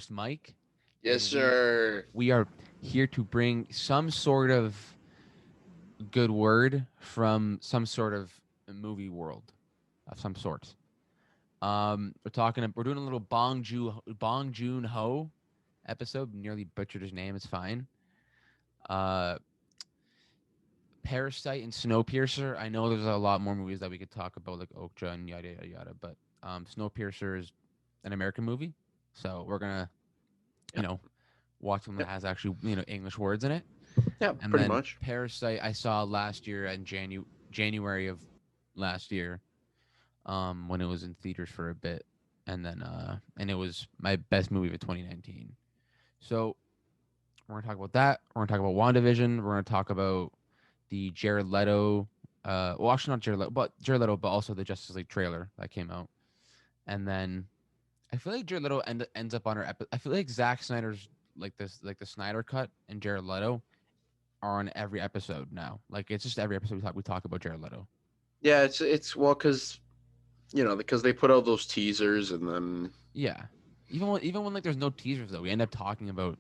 host, Mike. Yes, And sir. we are here to bring some sort of good word from some sort of movie world of some sort. We're doing a little Bong Joon-Ho episode. Nearly butchered his name. It's fine. Uh, Parasite and Snowpiercer. I know there's a lot more movies that we could talk about, like Okja and yada yada yada. But Snowpiercer is an American movie, so we're gonna, you Yep. know, watch one that Yep. has actually English words in it. Yeah, And pretty then much. Parasite I saw last year in January of last year, when it was in theaters for a bit, and it was my best movie of 2019. So we're gonna talk about that. We're gonna talk about WandaVision. We're gonna talk about the Jared Leto, well, actually not Jared Leto, but also the Justice League trailer that came out. And then I feel like Jared Leto ends up on our episode. I feel like Zack Snyder's like the Snyder cut and Jared Leto are on every episode now. Like it's just every episode we talk about Jared Leto. Yeah, it's well, because they put out those teasers and then Yeah, even when like there's no teasers though, we end up talking about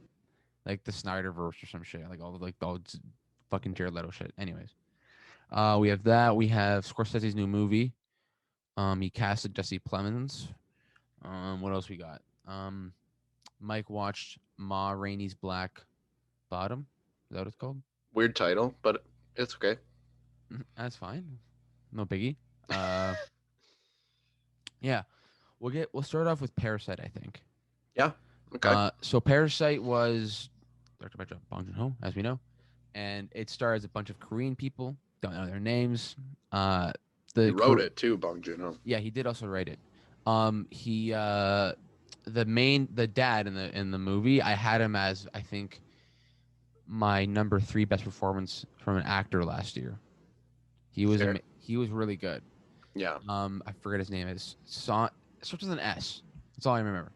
like the Snyderverse or some shit, like all fucking Jared Leto shit. Anyways, we have that. We have Scorsese's new movie. He casted Jesse Plemons. What else we got? Mike watched Ma Rainey's Black Bottom. Is that what it's called? weird title, but it's okay. That's fine. No biggie. Uh, yeah, we'll start off with Parasite, I think. Yeah. Okay. So Parasite was directed by Bong Joon-Ho, as we know, and it stars a bunch of Korean people. Don't know their names. Uh, He the wrote Kor- it too, Bong Joon-Ho. yeah, he did also write it. He the dad in the movie, I had him as I think my number three best performance from an actor last year. Fair. He was really good. Yeah. I forget his name. It starts with an S. That's all I remember.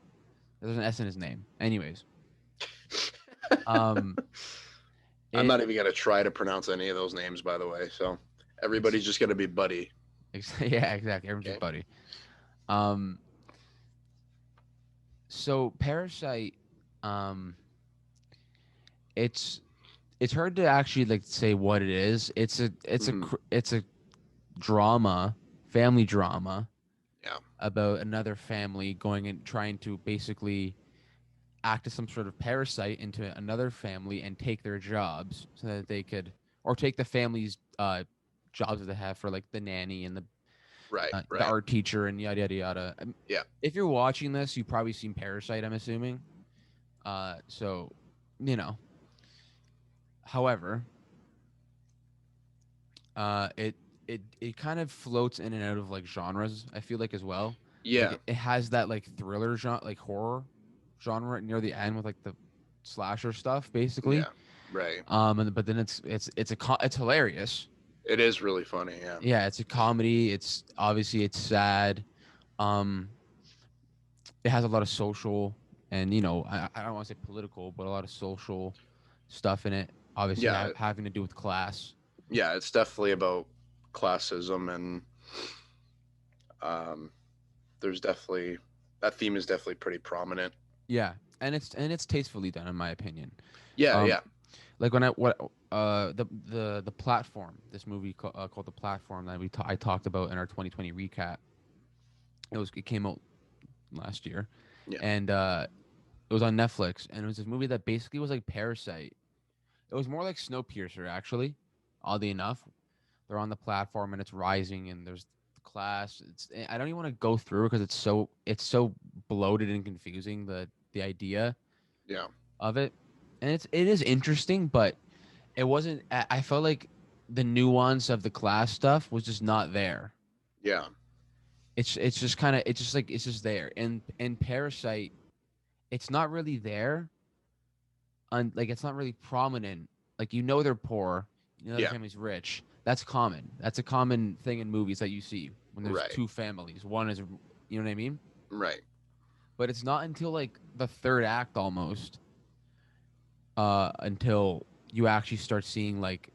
There's an S in his name. Anyways, um, I'm it not even gonna try to pronounce any of those names, by the way. So it's everybody's just gonna be Buddy. yeah, exactly. Everyone's Okay. just buddy. Um, so Parasite, um, it's it's hard to actually like say what it is. Hmm. It's a drama, family drama Yeah. about another family going and trying to basically act as some sort of parasite into another family and take their jobs so that they could, or take the family's jobs that they have for like the nanny and Right. the Right. art teacher and yada yada yada. Yeah. If you're watching this, you've probably seen Parasite, I'm assuming. So you know. However, it kind of floats in and out of like genres. I feel like as well. Like Yeah. it has that like thriller genre, like horror genre near the end with like the slasher stuff, basically. Yeah. Right. But then it's hilarious. It is really funny. Yeah. Yeah, it's a comedy. It's sad. Um, it has a lot of social and I don't want to say political, but a lot of social stuff in it. Obviously, Yeah. having to do with class. Yeah. It's definitely about classism and um, there's definitely that theme is definitely pretty prominent. Yeah, and it's tastefully done in my opinion. Yeah. Um, Yeah. like when I what the platform, this movie called The Platform that I talked about in our 2020 recap. It came out last year, Yeah. and it was on Netflix, and it was this movie that basically was like Parasite. It was more like Snowpiercer, actually. Oddly enough, they're on the platform and it's rising, and there's class. I don't even want to go through because it's so bloated and confusing, the idea Yeah. of it, and it is interesting, but it wasn't. I felt like the nuance of the class stuff was just not there. Yeah. It's just kind of it's just there. And in Parasite, it's not really there. Like it's not really prominent. Like they're poor, their Yeah. family's rich. That's common. That's a common thing in movies that you see when there's Right. two families. One is, you know what I mean? Right. But it's not until like the third act almost, until you actually start seeing like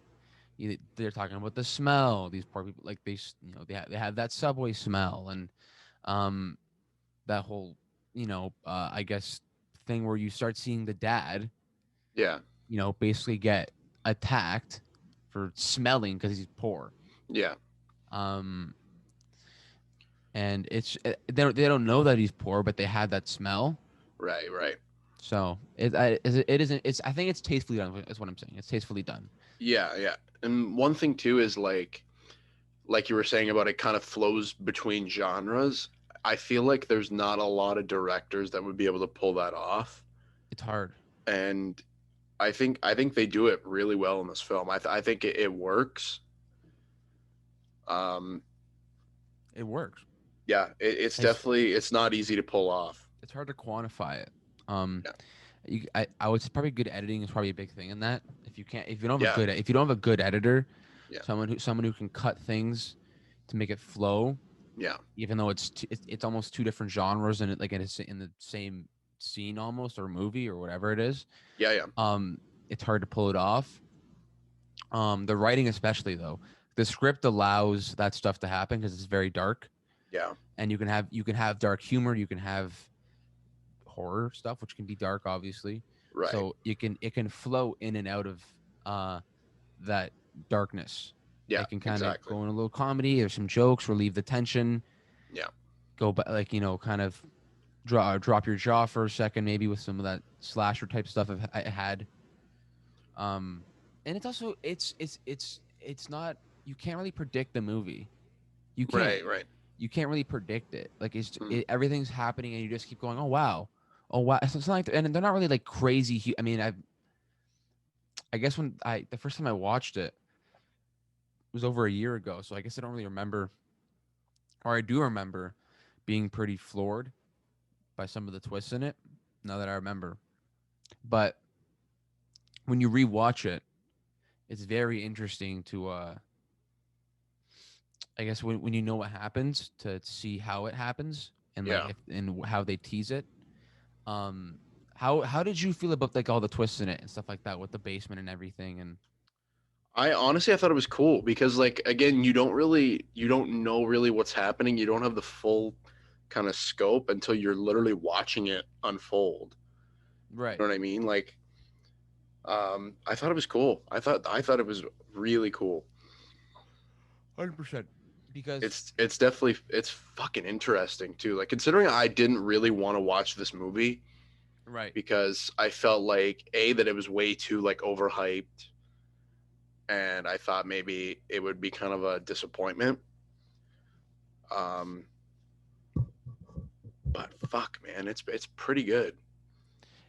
they're talking about the smell. These poor people, like they have that subway smell and um that whole I guess thing where you start seeing the dad, Yeah. basically get attacked for smelling because he's poor. Yeah. Um, and they don't know that he's poor, but they have that smell. Right. Right. So it isn't. It's I think it's tastefully done. Is what I'm saying. It's tastefully done. Yeah. Yeah. And one thing too is like you were saying about it kind of flows between genres. I feel like there's not a lot of directors that would be able to pull that off, It's hard. and I think they do it really well in this film. I think it works. Um, It works. yeah, it's It's definitely it's not easy to pull off. it's hard to quantify it. Um, Yeah, I would say probably good editing is probably a big thing in that. If you don't have a yeah, good editor, yeah, someone who can cut things to make it flow, yeah, even though it's almost two different genres and it's in the same scene almost or movie or whatever it is. yeah, yeah, Um, it's hard to pull it off. The writing especially though, the script allows that stuff to happen because it's very dark, yeah. and you can have dark humor, you can have horror stuff, which can be dark, obviously. Right. So it can flow in and out of uh, that darkness. Yeah, It can kind of exactly. go in a little comedy. There's some jokes, relieve the tension. Yeah, Go back, kind of drop your jaw for a second, maybe with some of that slasher type stuff I had. And it's also it's not you can't really predict the movie. You can't right, right. you can't really predict it. Like Mm. everything's happening and you just keep going. Oh wow. It's not like and they're not really like crazy. I mean, I guess when I the first time I watched it was over a year ago, so I guess I don't really remember, or I do remember being pretty floored by some of the twists in it. Now that I remember, but when you rewatch it, it's very interesting to I guess when you know what happens to see how it happens and like Yeah. if and how they tease it. Um, how did you feel about like all the twists in it and stuff like that with the basement and everything? And I thought it was cool because like again, you don't know really what's happening. You don't have the full kind of scope until you're literally watching it unfold. You right, know what I mean? Like I thought it was cool. I thought it was really cool. 100%. Because It's definitely it's fucking interesting too. Like considering I didn't really want to watch this movie right, because I felt like a that it was way too like overhyped and I thought maybe it would be kind of a disappointment. Um, but fuck, man, it's pretty good.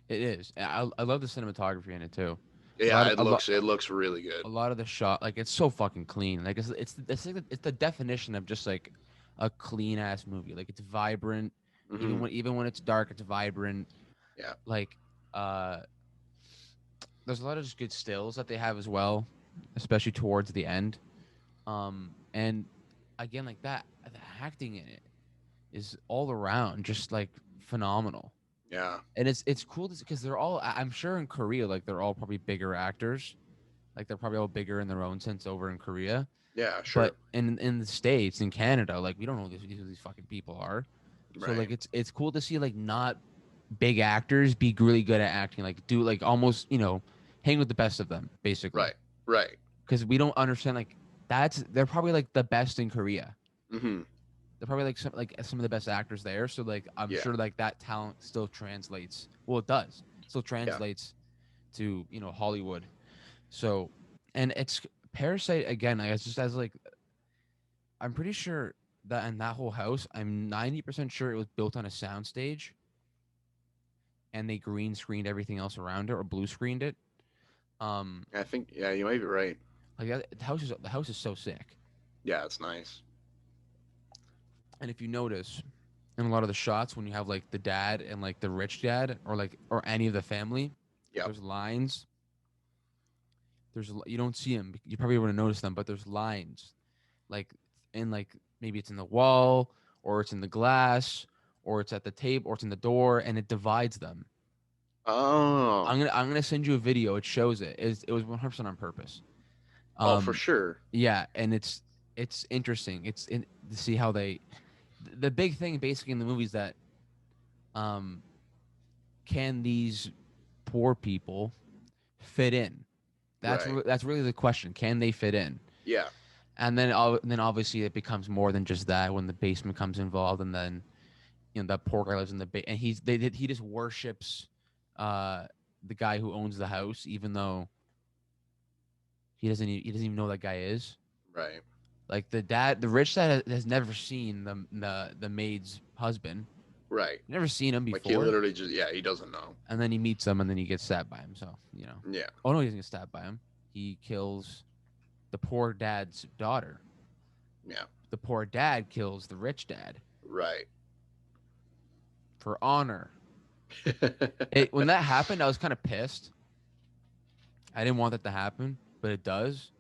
it is. I love the cinematography in it too. A lot Yeah, of a lot it looks really good. a lot of the shot like it's so fucking clean. Like it's the definition of just like a clean ass movie. Like it's vibrant. Hmm. Even when it's dark, it's vibrant. Yeah. Like uh there's a lot of just good stills that they have as well, especially towards the end. And again, like that, the acting in it is all around just like phenomenal. Yeah. And it's cool because they're all. I'm sure in Korea, like they're all probably bigger actors. Like they're probably all bigger in their own sense over in Korea. Yeah. Sure. But in the states, in Canada, like we don't know who these fucking people are. So Right. like it's cool to see like not big actors be really good at acting. Like do like almost hang with the best of them basically. Right. Right. Because we don't understand like they're probably like the best in Korea. Hmm. They're probably like some of the best actors there. So like I'm Yeah. sure like that talent still translates. Well, it does. Still Yeah. translates to Hollywood. So, and it's Parasite again. I guess just as like I'm pretty sure that in that whole house, I'm 90% sure it was built on a soundstage, and they green screened everything else around it or blue screened it. Um, I think yeah, you might be right. like the house is so sick. Yeah, it's nice. And if you notice, in a lot of the shots, when you have like the dad and like the rich dad, or any of the family, Yep. there's lines. You don't see them. You probably wouldn't notice them, but there's lines, like like maybe it's in the wall, or it's in the glass, or it's at the table, or it's in the door, and it divides them. Oh. I'm gonna send you a video. It shows it. It was 100% on purpose. Oh, for Um, sure. yeah, and it's interesting. To see how they. The big thing basically in the movie is that um can these poor people fit in? Right. That's really the question. Can they fit in? Yeah. And then obviously it becomes more than just that when the basement comes involved, and then that poor guy lives in the and he just worships uh the guy who owns the house, even though he doesn't even know who that guy is. Right. Like the rich dad has never seen the maid's husband, Right. never seen him Like he before, literally just he doesn't know. and then he meets him, and then he gets stabbed by him. So Yeah. oh no, he doesn't get stabbed by him. He kills the poor dad's daughter. Yeah. The poor dad kills the rich dad Right. for honor. When that happened, I was kind of pissed. I didn't want that to happen, but it does.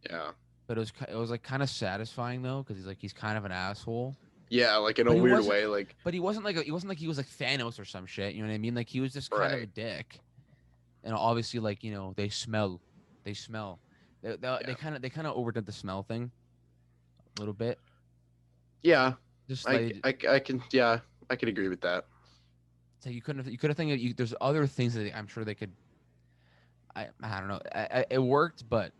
Yeah. But it was like kind of satisfying though, because he's kind of an asshole. Yeah, like in a But he weird wasn't. way, like But he wasn't like Thanos or some shit. You know what I mean? Like he was just kind of a right. dick. And obviously, like they smell. Yeah. They kind of overdid the smell thing a little bit. Yeah. Just I like, I I can yeah, I can agree with that. so you could have think that there's other things that I'm sure they could. I don't know. It worked, but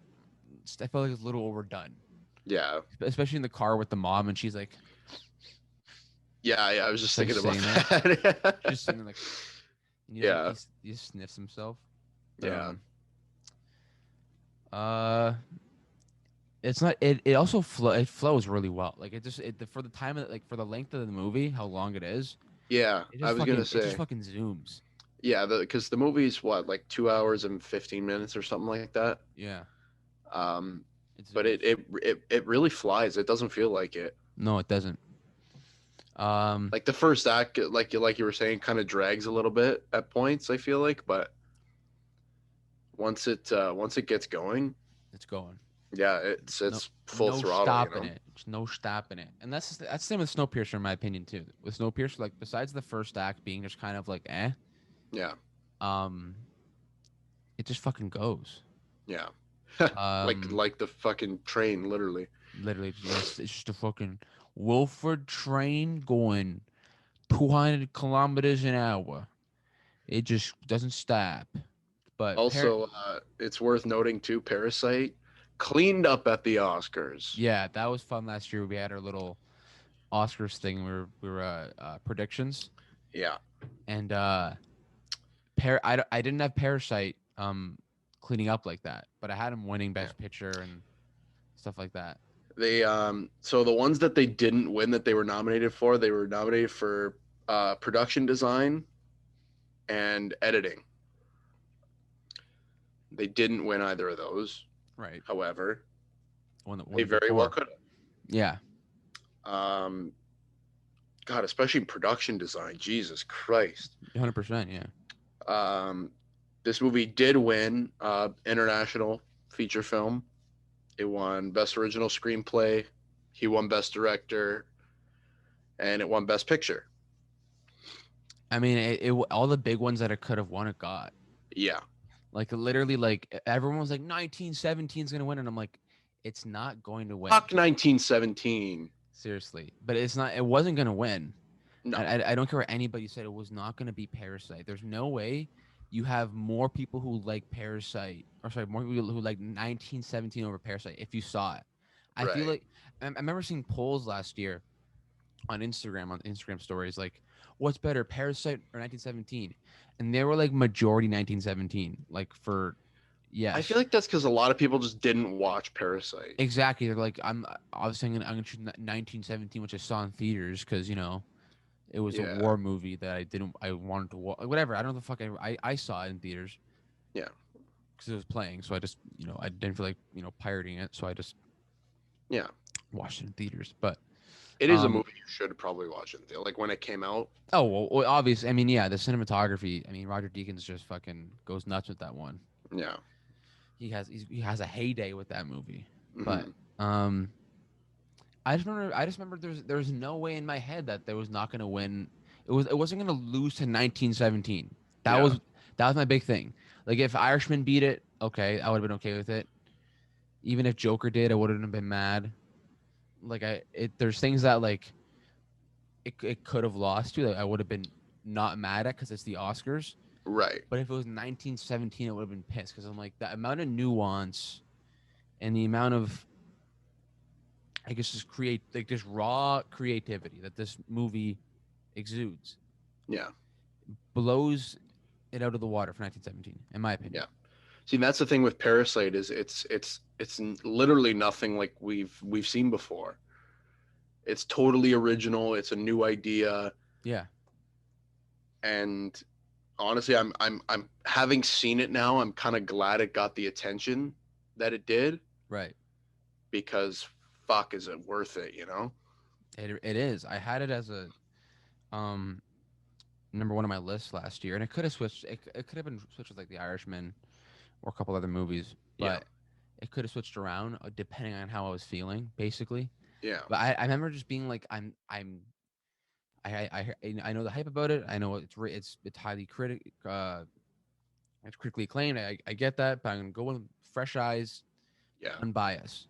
I felt like it was a little overdone, Yeah. especially in the car with the mom, and she's like, Yeah, yeah, I was just like thinking about saying that. she's sitting there like, and Yeah. he sniffs himself. Yeah. Um, uh, it's not. It also it flows really well. Like for the time of, like for the length of the movie, how long it is, Yeah. I was gonna it just say, fucking zooms. yeah, because the movie's what, like 2 hours and 15 minutes or something like that. Yeah, Um, it but zooms. it really flies. It doesn't feel like it. No, it doesn't. Um, Like the first act, like you were saying, kind of drags a little bit at points. I feel like, but once it gets going, it's going. yeah, No, it's full no throttle. You stopping know. it. There's no stopping it. And that's the same with Snowpiercer, in my opinion, too. With Snowpiercer, like besides the first act being just kind of like Yeah. um, it just fucking goes. Yeah. Um, Like the fucking train, literally. literally, it's just a fucking Wilford train going 200 kilometers an hour. It just doesn't stop. But Also, it's worth noting too, Parasite cleaned up at the Oscars. yeah, that was fun last year. We had our little Oscars thing. We were predictions, Yeah. and I didn't have Parasite cleaning up like that, but I had him winning Yeah. Best Picture and stuff like that. They so the ones that they didn't win that they were nominated for production design and editing. They didn't win either of those. Right. However, One they very well before. could Yeah. have. God, especially in production design. Jesus Christ. 100%. Yeah. Um, this movie did win international feature film. It won Best Original Screenplay. He won Best Director, and it won Best Picture. I mean, all the big ones that it could have won, it got. Yeah. Like literally, like everyone was like 1917 is gonna win, and I'm like, it's not going to win. Fuck 1917. Seriously, but it's not. It wasn't gonna win. No. I don't care what anybody said. It was not gonna be Parasite. There's no way you have more people who like Parasite, or sorry, more people who like 1917 over Parasite if you saw it. I feel Right. like I remember seeing polls last year on Instagram stories like, what's better, Parasite or 1917? And they were like majority 1917. Like for I feel yes. like that's because a lot of people just didn't watch Parasite. Exactly. They're like, obviously I'm gonna choose 1917, which I saw in theaters because it was a Yeah. war movie that I wanted to watch. Whatever. I don't know the fuck I saw it in theaters Yeah. because it was playing. So I just I didn't feel like pirating it, so I just Yeah. watched it in theaters. But It is a um movie you should probably watch it. Like when it came out. oh well, obviously I mean yeah the cinematography. I mean Roger Deakins just fucking goes nuts with that one. Yeah. He has a heyday with that movie. But Hmm. I just remember there's no way in my head that there was not going to win. It wasn't going to lose to 1917. Yeah. That was my big thing. Like if Irishman beat it, okay, I would have been okay with it. Even if Joker did, I wouldn't have been mad. Like there's things that like it could have lost to that I would have been not mad at because it's the Oscars. Right. But if it was 1917, I would have been pissed because I'm like the amount of nuance and the amount of, I guess, just this raw creativity that this movie exudes Yeah. blows it out of the water for 1917, in my opinion. Yeah. See, that's the thing with Parasite is it's literally nothing like we've seen before. It's totally original. It's a new idea, Yeah. and honestly, I'm having seen it now. I'm kind of glad it got the attention that it did Right. because fuck, is it worth it? You know? It is. I had it as a um number one on my list last year, and it could have switched. It could have been switched with like The Irishman or a couple other movies, Yeah. but it could have switched around depending on how I was feeling, basically. Yeah. But I remember just being like, I know the hype about it. I know it's highly it's critically acclaimed. I get that, but I'm gonna go with fresh eyes, Yeah. unbiased.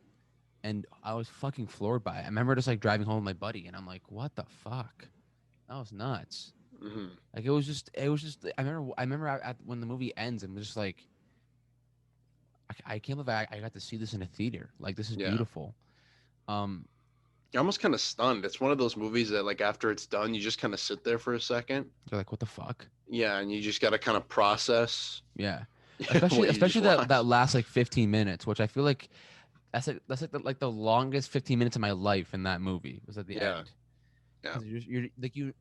And I was fucking floored by it. I remember just like driving home with my buddy, and I'm like, "What the fuck? That was nuts!" Hmm. Like it was just. I remember when the movie ends, I'm just like, I can't believe I got to see this in a theater. Like this is Yeah. beautiful. Um, You're almost kind of stunned. It's one of those movies that, like, after it's done, you just kind of sit there for a second. they're like, "What the fuck?" Yeah, and you just got to kind of process Yeah, especially what you just that watched. last like 15 minutes, which I feel like that's the longest 15 minutes of my life in that movie was at the Yeah. end. Yeah. Because you're like you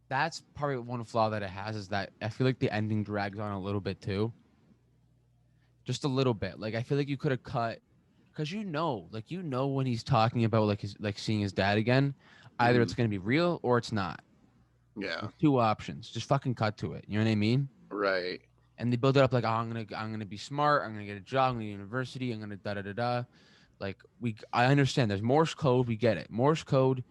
that's probably one flaw that it has is that I feel like the ending drags on a little bit too. Just a little bit. Like I feel like you could have cut because like when he's talking about like his like seeing his dad again, either Hmm. it's gonna be real or it's not. Yeah. There's two options. Just fucking cut to it. You know what I mean? Right. And they build it up like, oh, I'm gonna be smart. I'm gonna get a job. I'm gonna go to university. I'm gonna da da da da. Like I understand. There's Morse code. We get it. Morse code.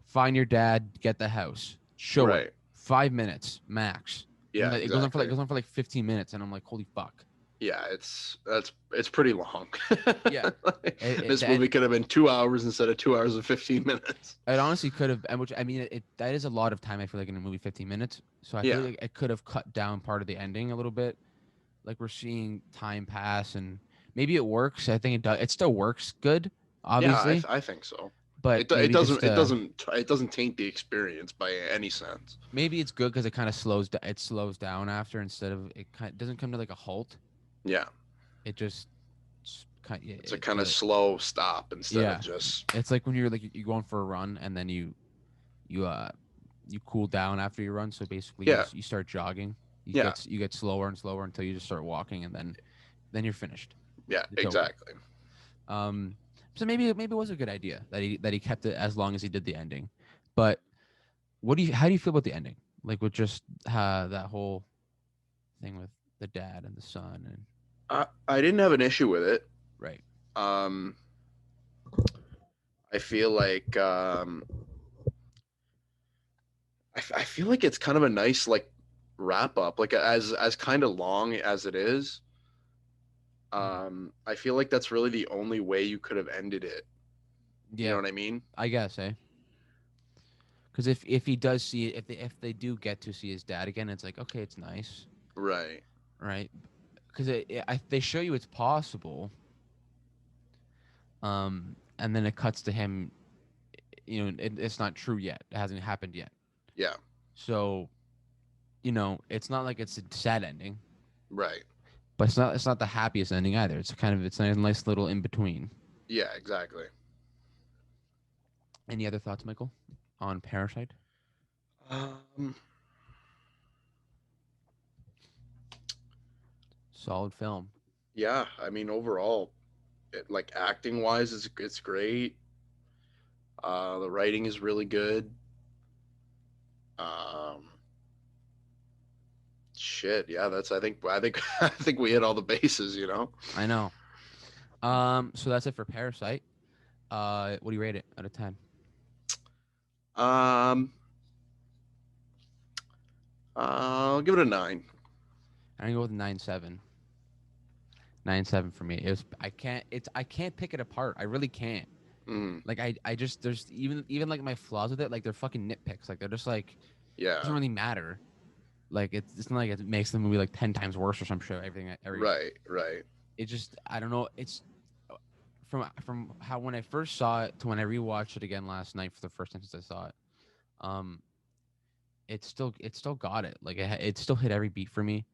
Find your dad. Get the house. Show it. Right. 5 minutes max. And Yeah, like, it exactly. goes on for like 15 minutes, and I'm like, holy fuck. Yeah, it's pretty long. Yeah. This movie could have been 2 hours instead of 2 hours and 15 minutes. It honestly could have, and which I mean, that is a lot of time. I feel like in a movie, 15 minutes. So I feel Yeah. like it could have cut down part of the ending a little bit. Like we're seeing time pass, and maybe it works. I think it does. It still works good, Yeah, obviously, I think so. but maybe just It doesn't taint the experience by any sense. maybe it's good because it kind of it slows down after instead of it kind doesn't come to like a halt. Yeah. It just kind It's a kind of slow stop instead of yeah. just It's like when you're like you're going for a run and then you you cool down after you run. So basically, yeah. you start jogging. Yeah. You get slower and slower until you just start walking, and then you're finished. Yeah, It's over. exactly. Um, so maybe it was a good idea that he kept it as long as he did the ending. But how do you feel about the ending? Like with just that whole thing with the dad and the son and I didn't have an issue with it. right. Um I feel like I feel like it's kind of a nice like wrap up, like as kind of long as it is. I feel like that's really the only way you could have ended it. You know Yeah, what I mean? I guess, eh? Because if he does see it, if they do get to see his dad again, it's like okay, it's nice, Right. right? Because they show you it's possible, and then it cuts to him. You know, it's not true yet. It hasn't happened yet. Yeah. So, it's not like it's a sad ending, Right. but it's not the happiest ending either. It's a nice little in between. Yeah, exactly. Any other thoughts, Michael, on Parasite? Um Solid film. yeah, I mean overall like acting wise it's great. The writing is really good. Um Shit, yeah, that's I think I think we hit all the bases, you know. I know. So that's it for Parasite. What do you rate it out of 10? Um I'll give it a 9. I'm gonna go with 9.7. 9.7 for me. I can't pick it apart. I really can't. Mm. Like I just there's even like my flaws with it. Like they're fucking nitpicks. Like they're just like Yeah. doesn't really matter. Like it's not like it makes the movie like 10 times worse or some shit. Every Right. Right. it just I don't know. It's from how when I first saw it to when I rewatched it again last night for the first time since I saw it. Um, it still got it. Like it still hit every beat for me.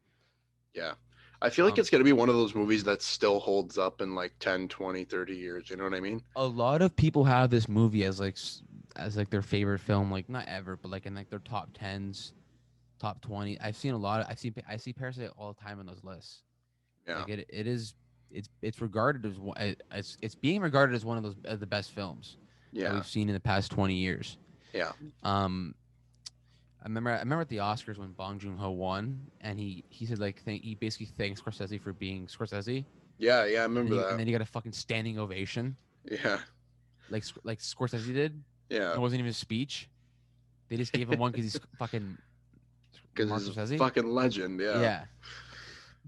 Yeah. I feel like Um, it's going to be one of those movies that still holds up in like 10, 20, 30 years. You know what I mean? a lot of people have this movie as as like their favorite film, like not ever, but like in like their top tens, top 20. I've seen a lot of I see Parasite all the time on those lists. Yeah. Like it's regarded as it's being regarded as one of the best films that Yeah. we've seen in the past 20 years. Yeah. Um, I remember at the Oscars when Bong Joon-Ho won, and he said like he basically thanked Scorsese for being Scorsese, Yeah. Yeah. I and then remember he and that. then he got a fucking standing ovation Yeah. like Scorsese did. Yeah. It wasn't even a speech. They just gave him one because he's fucking Because Martin he's a Scorsese. fucking legend. Yeah. Yeah,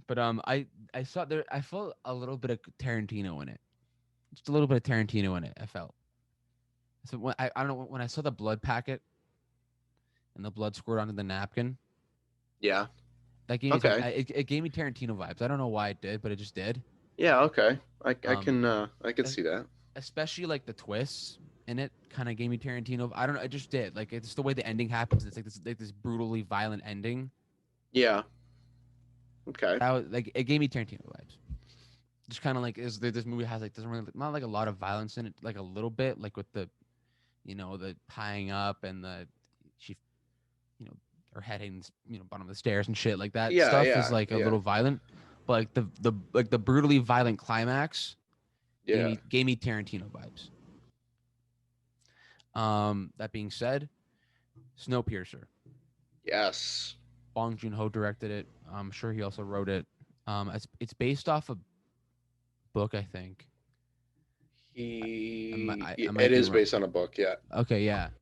but I saw there. I felt a little bit of Tarantino in it. Just a little bit of Tarantino in it. I felt. So when I don't know when I saw the blood packet and the blood squirt onto the napkin, Yeah. that gave me Okay. it gave me Tarantino vibes. I don't know why it did, but it just did. Yeah. Okay. Um, I can es- see that. especially like the twists in it kind of gave me Tarantino. I don't know. It just did. Like it's the way the ending happens. It's like this brutally violent ending. Yeah. Okay. That was like it gave me Tarantino vibes. Just kind of like this movie has like doesn't really not like a lot of violence in it, like a little bit, like with the the tying up and the she her head hitting bottom of the stairs and shit like that Yeah. stuff is Yeah. like a Yeah. little violent, but like the brutally violent climax gave Yeah. me Tarantino vibes. That being said, Snowpiercer. Yes. Bong Joon-Ho directed it. I'm sure he also wrote it. It's based off a book, I think. I It might be is wrong. based on a book. Yeah. Okay, yeah. So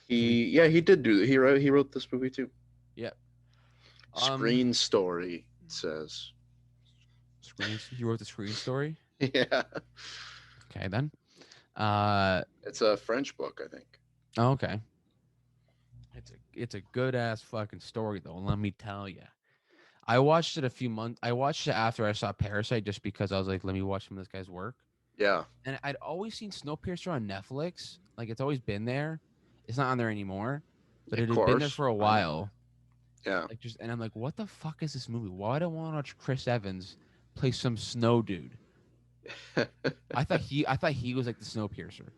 He did do. He wrote this movie too. yeah. Um, Screen Story, it says. screen. He wrote the screen story. Yeah. Okay, then. Uh, It's a French book, I think. oh, okay. It's a good ass fucking story though. Let me tell you. I watched it a few months. I watched it after I saw Parasite just because I was like, let me watch some of this guy's work. Yeah. And I'd always seen Snowpiercer on Netflix. Like it's always been there. It's not on there anymore, but Of it had been there course. for a I know. while. Yeah. Like and I'm like, what the fuck is this movie? Why do I want to watch Chris Evans play some snow dude? I thought he was like the Snowpiercer.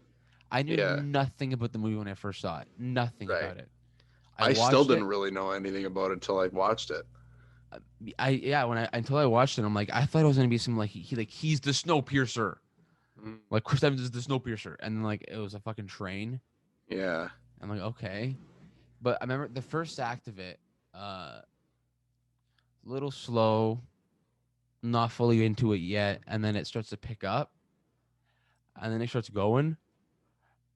I knew Yeah. nothing about the movie when I first saw it. Nothing Right. about it. I I still watched it. didn't really know anything about it until I watched it. uh, when I until I watched it, I'm like, I thought it was gonna be some like he's the Snowpiercer. Mm. Like Chris Evans is the Snowpiercer, and then like it was a fucking train. Yeah. I'm like, okay, but I remember the first act of it, a little slow, not fully into it yet, and then it starts to pick up, and then it starts going,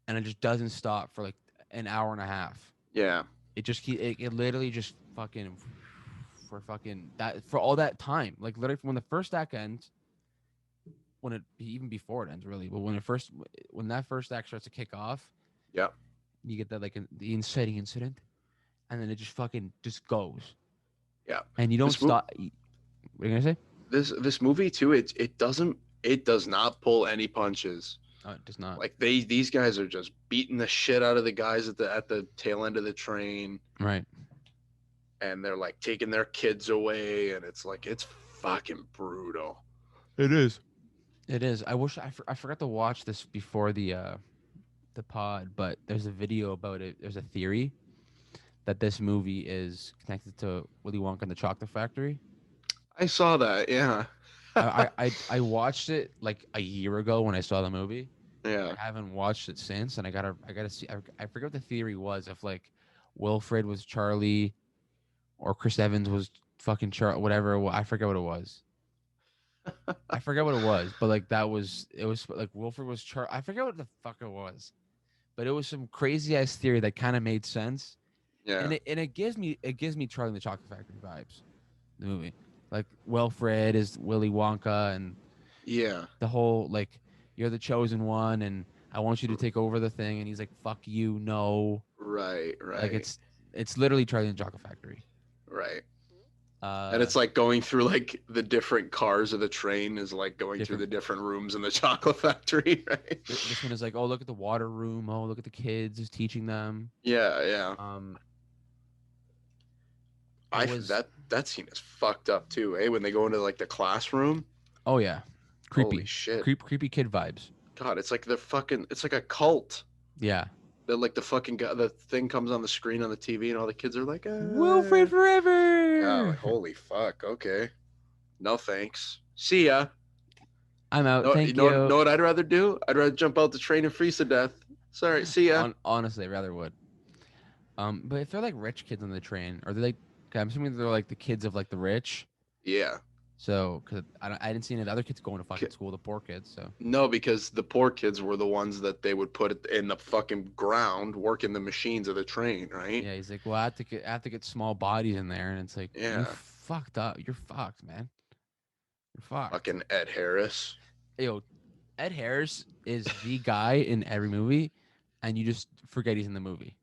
and it just doesn't stop for like an hour and a half. Yeah. It literally just fucking for fucking that for all that time, like literally when the first act ends, when it even before it ends really, but when that first act starts to kick off, Yeah. you get that like the inciting incident, and then it just fucking just goes, Yeah. and you don't This mo- stop. What are you gonna say? this movie too, it does not pull any punches. Oh, it does not. Like these guys are just beating the shit out of the guys at the tail end of the train, Right. and they're like taking their kids away, and it's like it's fucking brutal. It is. It is. I wish I forgot to watch this before the pod, but there's a video about it. There's a theory that this movie is connected to Willy Wonka and the Chocolate Factory. I saw that. Yeah. I watched it like a year ago when I saw the movie. I Yeah. haven't watched it since, and I gotta see. I forget what the theory was. If like Wilfred was Charlie, or Chris Evans was fucking whatever. I forget what it was. I forget what it was, but like it was like Wilfred was Charlie. I forget what the fuck it was, but it was some crazy ass theory that kind of made sense, Yeah. and it gives me Charlie and the Chocolate Factory vibes. The movie, like Wilfred is Willy Wonka, and Yeah. the whole like you're the chosen one, and I want you to take over the thing, and he's like fuck you, no, Right. like Right. it's It's literally Charlie and the Chocolate Factory. Right. And Uh, it's like going through like the different cars of the train is like going through the different. different rooms in the chocolate factory, right? This one is like, oh, look at the water room. Oh, look at the kids. Is teaching them. Yeah, yeah. Um, it I was. that scene is fucked up too, eh? When they go into like the classroom. Oh yeah, Holy creepy, shit. creepy kid vibes. God, it's like they're fucking it's like a cult. Yeah. That like the fucking guy, the thing comes on the screen on the TV and all the kids are like, Wilfred God, forever. like holy fuck, okay. No thanks. See ya. I'm out. No, you Thank you. know what I'd rather do? I'd rather jump out the train and freeze to death. Sorry, see ya. Honestly, I rather would. But if they're like rich kids on the train, or they're like, okay, I'm assuming they're like the kids of like the rich. Yeah. So, because I didn't see any of the other kids going to fucking school, the poor kids. So, No, because the poor kids were the ones that they would put in the fucking ground working the machines of the train, right? yeah, he's like, well, I have to get small bodies in there, and it's like, you Yeah. fucked up. You're fucked, man. You're fucked. Fucking Ed Harris. Yo, Ed Harris is the guy in every movie, and you just forget he's in the movie.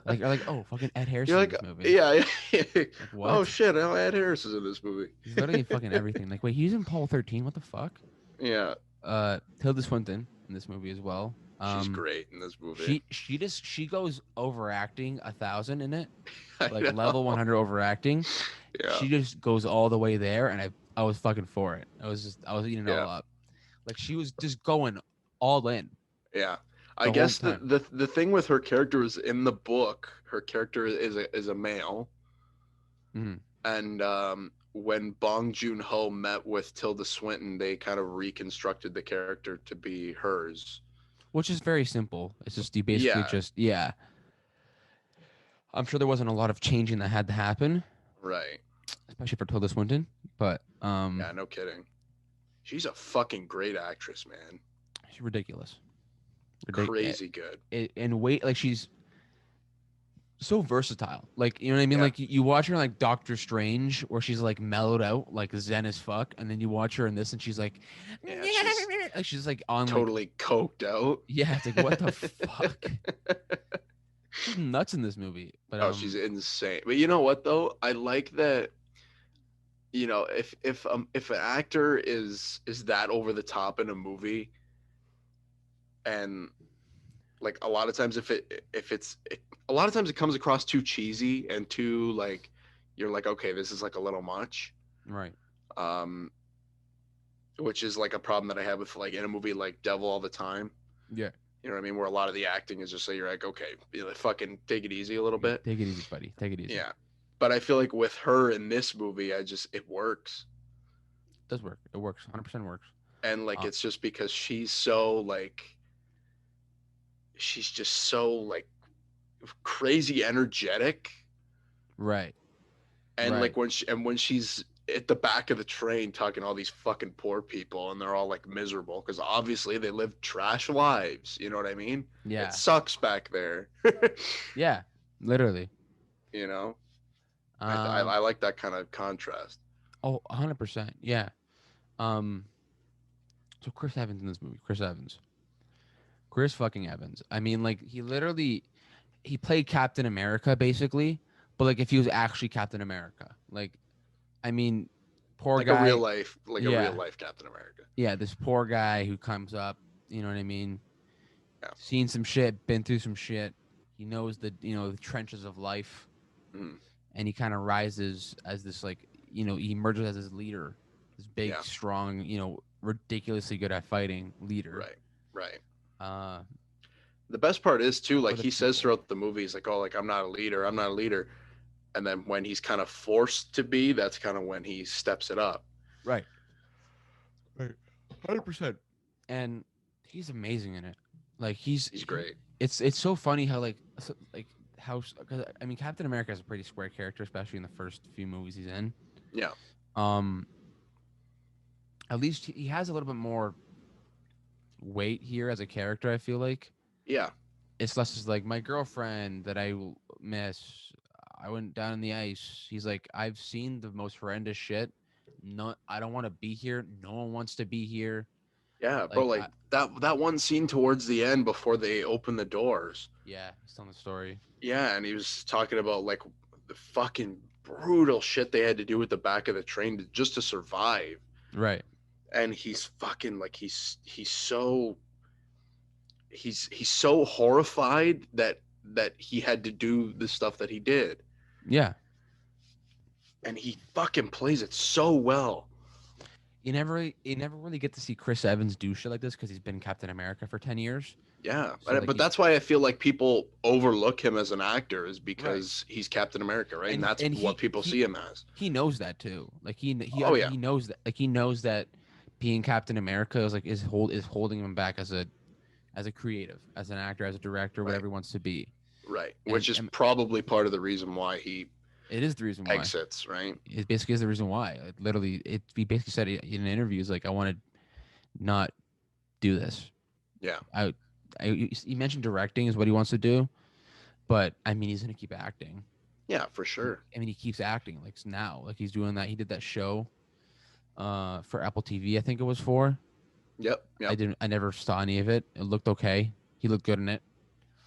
Like, you're like, oh, fucking Ed Harris You're is in like, this movie. yeah, yeah. Like, Oh what? shit, oh, Ed Harris is in this movie. He's literally in fucking everything. Like, wait, he's in Paul 13. What the fuck? Yeah, Tilda Swinton in this movie as well. she's great in this movie. She goes overacting 1,000 in it, I like know. level 100 overacting. Yeah, She just goes all the way there, and I was fucking for it. I was eating it yeah, all up. Like she was just going all in yeah. I the whole guess time. the thing with her character is in the book, her character is a male, Hmm. and when Bong Joon-Ho met with Tilda Swinton, they kind of reconstructed the character to be hers. Which is very simple. It's just you basically Yeah, just yeah. I'm sure there wasn't a lot of changing that had to happen, right. especially for Tilda Swinton. But Yeah, no kidding. She's a fucking great actress, man. she's ridiculous. Crazy good. And wait, like she's so versatile. Like, you know what I mean? Yeah, Like you watch her in, like Doctor Strange, where she's like mellowed out, like zen as fuck, and then you watch her in this, and she's like, yeah. She's like she's like on like totally coked out. yeah. It's like what the fuck? She's nuts in this movie. But Oh, she's insane. But you know what though? I like that. You know, if an actor is that over the top in a movie, and like a lot of times a lot of times it comes across too cheesy and too like you're like okay this is like a little much. right, Um, which is like a problem that I have with like in a movie like Devil All the Time. yeah. You know what I mean? Where a lot of the acting is just so you're like, okay, you know, fucking take it easy a little bit. Take it easy, buddy. Take it easy. Yeah. But I feel like with her in this movie, it works. It does work. It works. 100% works. And like Uh, it's just because she's just so like crazy energetic. right, And right. like when she's at the back of the train talking to all these fucking poor people and they're all like miserable because obviously they live trash lives. You know what I mean? Yeah, It sucks back there. yeah. Literally. You know? Um. I like that kind of contrast. Oh, 100%. Yeah. Um. So Chris Evans in this movie. Chris Evans. Chris fucking Evans. I mean, like he played Captain America basically, but like if he was actually Captain America, like I mean, poor guy. A real Yeah, life Captain America. yeah. This poor guy who comes up. You know what I mean? Yeah. Seen some shit, been through some shit. He knows the trenches of life, Mm, and he kind of rises as this like he emerges as his leader, this big, yeah. strong, ridiculously good at fighting leader. Right. Right. Uh, The best part is too, for like the he says people. throughout the movie, he's like, "Oh, like I'm not a leader. I'm not a leader." And then when he's kind of forced to be, that's kind of when he steps it up. Right. Right. 100%. And he's amazing in it. Like He's great. it's so funny how like how cause, I mean Captain America is a pretty square character, especially in the first few movies he's in. Yeah. Um, at least he has a little bit more weight here as a character. I feel like Yeah. it's less just like my girlfriend that I miss. I went down in the ice. He's like, I've seen the most horrendous shit. No, I don't want to be here. No one wants to be here. Yeah, bro, Like, like that one scene towards the end before they open the doors. yeah, he's telling the story. Yeah, and he was talking about like the fucking brutal shit they had to do with the back of the train just to survive. Right. And he's fucking like he's so horrified that he had to do the stuff that he did. Yeah. And he fucking plays it so well. You never really get to see Chris Evans do shit like this because he's been Captain America for 10 years. Yeah, So like but he's that's why I feel like people overlook him as an actor is right, because he's Captain America, right? And that's and what people see him as. he knows that too. Like Oh yeah, he knows that, like he knows that being Captain America is like is holding him back as a creative, as an actor, as a director, right, whatever he wants to be. right. And, Which is and probably part of the reason why he it is the reason why. exits, right? It basically is the reason why. Literally, he basically said it in interviews like, I want to not do this. Yeah, I, he mentioned directing is what he wants to do, but I mean he's gonna keep acting. yeah, for sure. I mean he keeps acting like now, like he's doing that. He did that show, for Apple TV, I think it was for. Yep, yep, I never saw any of it. It looked okay. He looked good in it.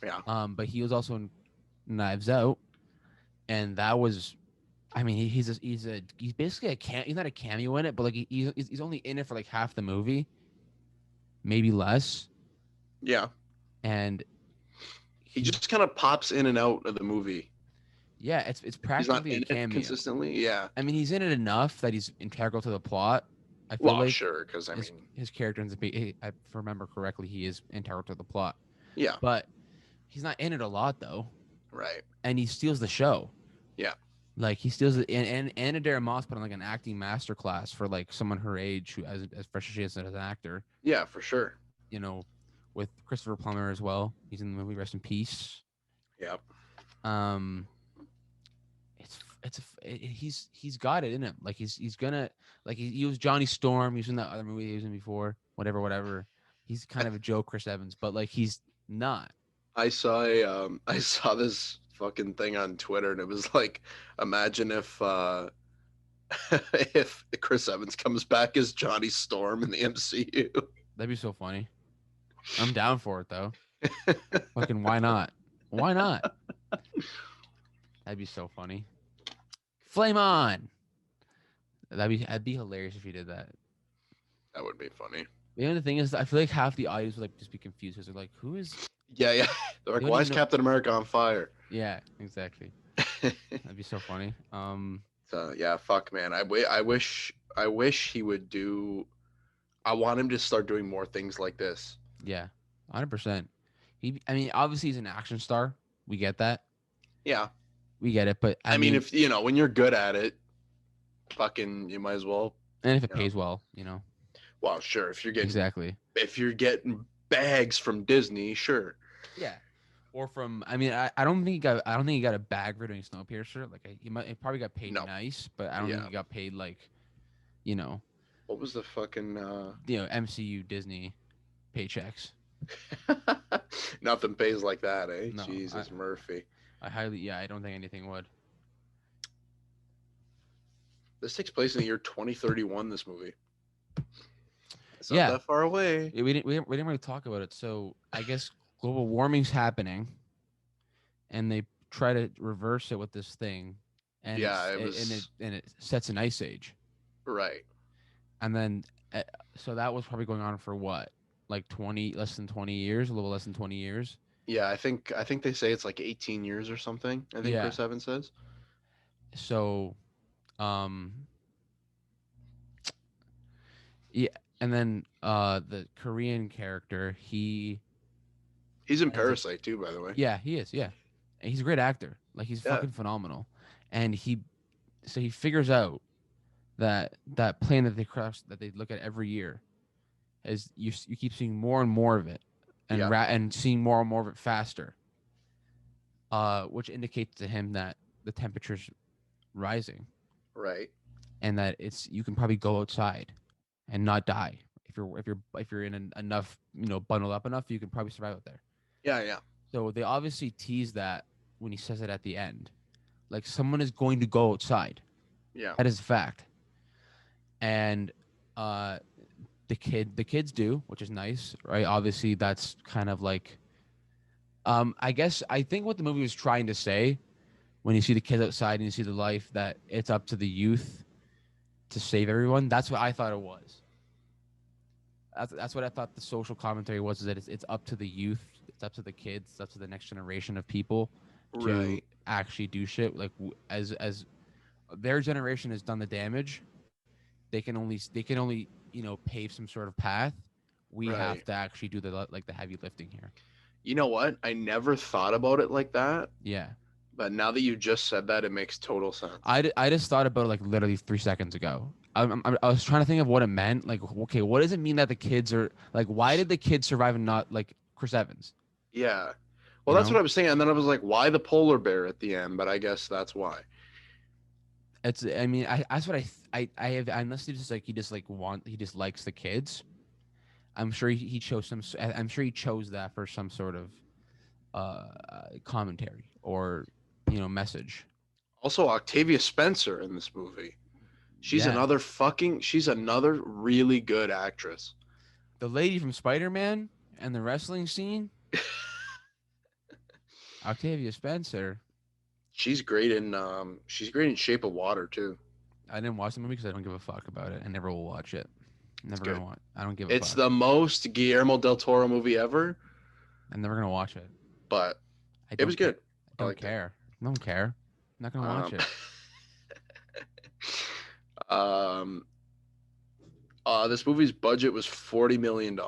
yeah, But he was also in Knives Out, and that was, I mean, he's basically he's not a cameo in it, but like he's only in it for like half the movie, maybe less, yeah. and He he, just kind of pops in and out of the movie. yeah, it's He's not practically a in it cameo. consistently. Yeah. I mean, he's in it enough that he's integral to the plot. I feel Well, like sure, because I mean, his character ends up being, if I remember correctly, he is integral to the plot, yeah, but he's not in it a lot though, right. and he steals the show. Yeah, Like he steals it, and Anna Dara Moss put on like an acting masterclass for like someone her age who as fresh as she is as an actor. yeah, for sure. You know, with Christopher Plummer as well. He's in the movie. Rest in peace. Yep. Um, he's got it in him. Like he's gonna, like he was Johnny Storm. He was in that other movie he was in before. Whatever. He's kind of a Joe Chris Evans, but like he's not. I saw this fucking thing on Twitter, and it was like, imagine if if Chris Evans comes back as Johnny Storm in the MCU. That'd be so funny. I'm down for it though. Fucking why not? Why not? That'd be so funny. Flame on. That'd be hilarious if you did that. That would be funny. The only thing is, I feel like half the audience would like just be confused because they're like, "Who is?" Yeah, yeah. They're like, They don't why even is know. Captain America on fire? Yeah, exactly. That'd be so funny. So yeah, fuck, man. I wish he would do. I want him to start doing more things like this. Yeah, 100%. I mean, obviously he's an action star. We get that. Yeah, We get it. But I I mean, mean, if you know when you're good at it, fucking, you might as well. and if it You know, pays well, you know. well, sure. Exactly. If you're getting bags from Disney, sure. Yeah. Or from, I mean, I don't think he got a bag for doing Snowpiercer. Like he probably got paid No. nice, but I don't think Yeah. he got paid like, you know, What was the fucking MCU Disney paychecks. nothing pays like that, eh? No, Jesus Murphy. I don't think anything would. This takes place in the year 2031. This movie. It's not Yeah. that far away. We didn't really talk about it. So I guess global warming's happening, and they try to reverse it with this thing, and Yeah, it was it sets an ice age, right. and then so that was probably going on for what, like less than 20 years, a little less than 20 years. Yeah, I think they say it's like 18 years or something. I think Yeah. Chris Evans says. So, um, yeah, and then the Korean character, He's in ends up Parasite too, by the way. yeah, he is. Yeah, and he's a great actor. Like he's Yeah. fucking phenomenal. And he figures out that plane that they crash that they look at every year is you keep seeing more and more of it, and Yeah. and seeing more and more of it faster. Which indicates to him that the temperature's rising, Right. and that you can probably go outside and not die if you're in enough, bundled up enough, you can probably survive out there. Yeah, yeah. So they obviously tease that when he says it at the end. Like someone is going to go outside. Yeah. That is a fact. And the kids do, which is nice, right? Obviously, that's kind of like, I guess I think what the movie was trying to say when you see the kids outside and you see the life, that it's up to the youth to save everyone. That's what I thought it was. That's what I thought the social commentary was, is that it's up to the youth, it's up to the kids, it's up to the next generation of people to Right. actually do shit. Like as their generation has done the damage, they can only pave some sort of path. We have Right. to actually do the like the heavy lifting here. You know what? I never thought about it like that, Yeah, but now that you just said that, it makes total sense. I just thought about it like literally 3 seconds ago. I was trying to think of what it meant. Like, okay, what does it mean that the kids are like? Why did the kids survive and not like Chris Evans? Yeah. Well, You that's what know, I was saying. And then I was like, why the polar bear at the end? But I guess that's why. it's. I mean, that's what I have. Unless he just like he just likes the kids. I'm sure he chose some. I'm sure he chose that for some sort of commentary or message. Also, Octavia Spencer in this movie. Yeah, She's another really good actress. the lady from Spider-Man and the wrestling scene, Octavia Spencer. She's great in Shape of Water too. I didn't watch the movie because I don't give a fuck about it. I never will watch it. It's Never gonna good. watch. I don't give a It's fuck. the most Guillermo del Toro movie ever, I'm never gonna watch it. but I it was don't care. good. I I don't liked it. care. I don't care. I'm not gonna watch Um, it. um, this movie's budget was $40 million.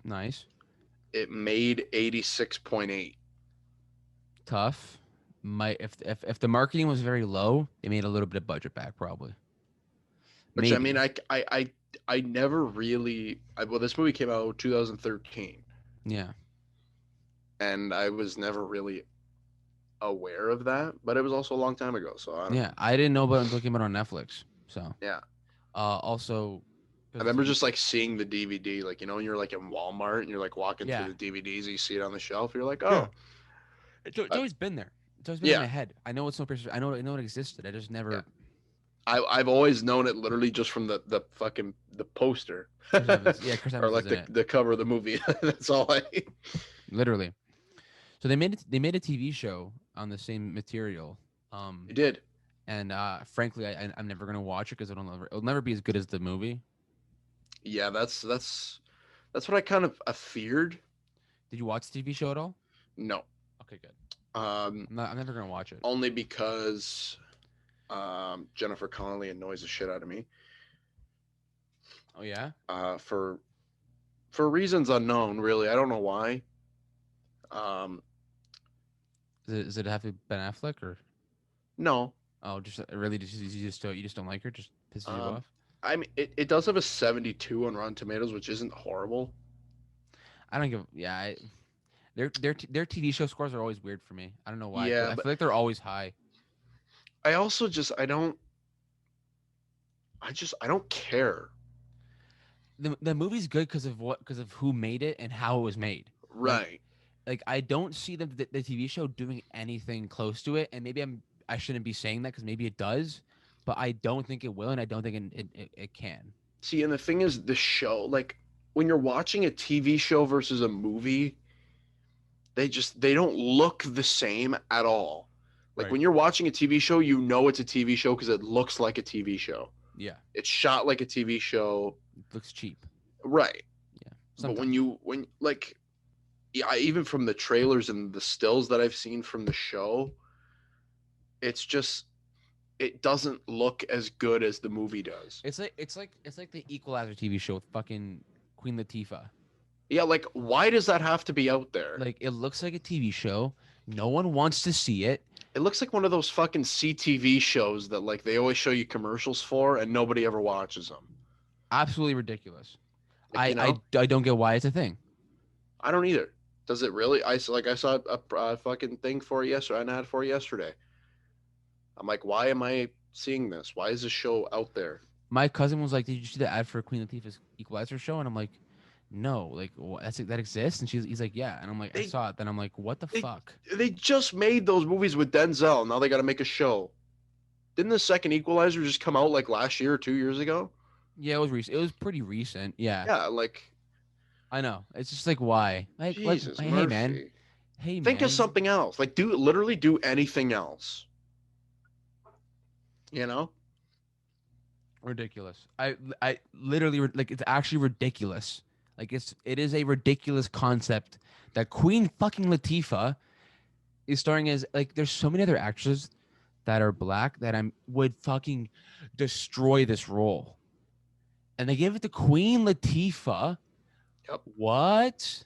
Nice. It made 86.8, Tough. Might if the marketing was very low, they made a little bit of budget back probably. which I mean, Maybe. I never really. Well, this movie came out 2013, Yeah. and I was never really aware of that. But it was also a long time ago, so I don't Yeah. know. I didn't know about it until it came out on Netflix. So Yeah, also I because the remember TV. just like seeing the DVD, like when you're like in Walmart and you're like walking through Yeah. the DVDs, and you see it on the shelf, you're like, Yeah. oh, It's uh, always been there. It's always been in yeah. my head. I know it's Snowpiercer. I know it existed. I just Yeah, never. I've always known it literally just from the fucking the poster, Chris Evans. Yeah, Chris or Evans is like in it. the cover of the movie. That's all I. Literally. So they made a TV show on the same material. Um, It did. and frankly, I'm never gonna watch it because it'll never be as good as the movie. Yeah, that's what I kind of feared. Did you watch the TV show at all? No, Okay, good. um, I'm never gonna watch it. only because Jennifer Connelly annoys the shit out of me. Oh yeah. For reasons unknown, really. I don't know why. Um, Does it have to be Ben Affleck or? no. Oh, just really, you just don't like her. Just pisses you Um, off. I mean, it does have a 72 on Rotten Tomatoes, which isn't horrible. I don't give. Yeah, their TV show scores are always weird for me. I don't know why. Yeah, I but feel like they're always high. I also just I don't care. The movie's good because of who made it and how it was made. Like Right. I don't see the TV show doing anything close to it, and maybe I shouldn't be saying that because maybe it does, but I don't think it will, and I don't think it can. See, and the thing is, the show, like when you're watching a TV show versus a movie, they don't look the same at all. Like Right. when you're watching a TV show, you know it's a TV show because it looks like a TV show. Yeah. It's shot like a TV show. It looks cheap. Right. Yeah. But Sometimes. when like yeah, even from the trailers and the stills that I've seen from the show, it's just it doesn't look as good as the movie does. It's like the Equalizer TV show with fucking Queen Latifah. Yeah, like why does that have to be out there? Like it looks like a TV show. No one wants to see it. It looks like one of those fucking CTV shows that like they always show you commercials for and nobody ever watches them. Absolutely ridiculous. Like, I don't get why it's a thing. I don't either. Does it really? I saw a fucking thing for it yesterday, an ad for it yesterday. I'm like, why am I seeing this? Why is this show out there? My cousin was like, "Did you see the ad for Queen Latifah's Equalizer show?" And I'm like, "No, like that exists." And he's like, "Yeah." And I'm like, "I They saw it." Then I'm like, "What the they fuck?" they just made those movies with Denzel. Now they got to make a show. Didn't the second Equalizer just come out like last year or 2 years ago? Yeah, it was recent. It was pretty recent. Yeah, Yeah, like I know. It's just like why? Like, Jesus hey Murphy. Think of man, something else. Like do anything else. You know? ridiculous. I literally like it's actually ridiculous. Like it is a ridiculous concept that Queen fucking Latifah is starring as. Like there's so many other actors that are black that I would fucking destroy this role, and they give it to Queen Latifah. Yep. What? Yep.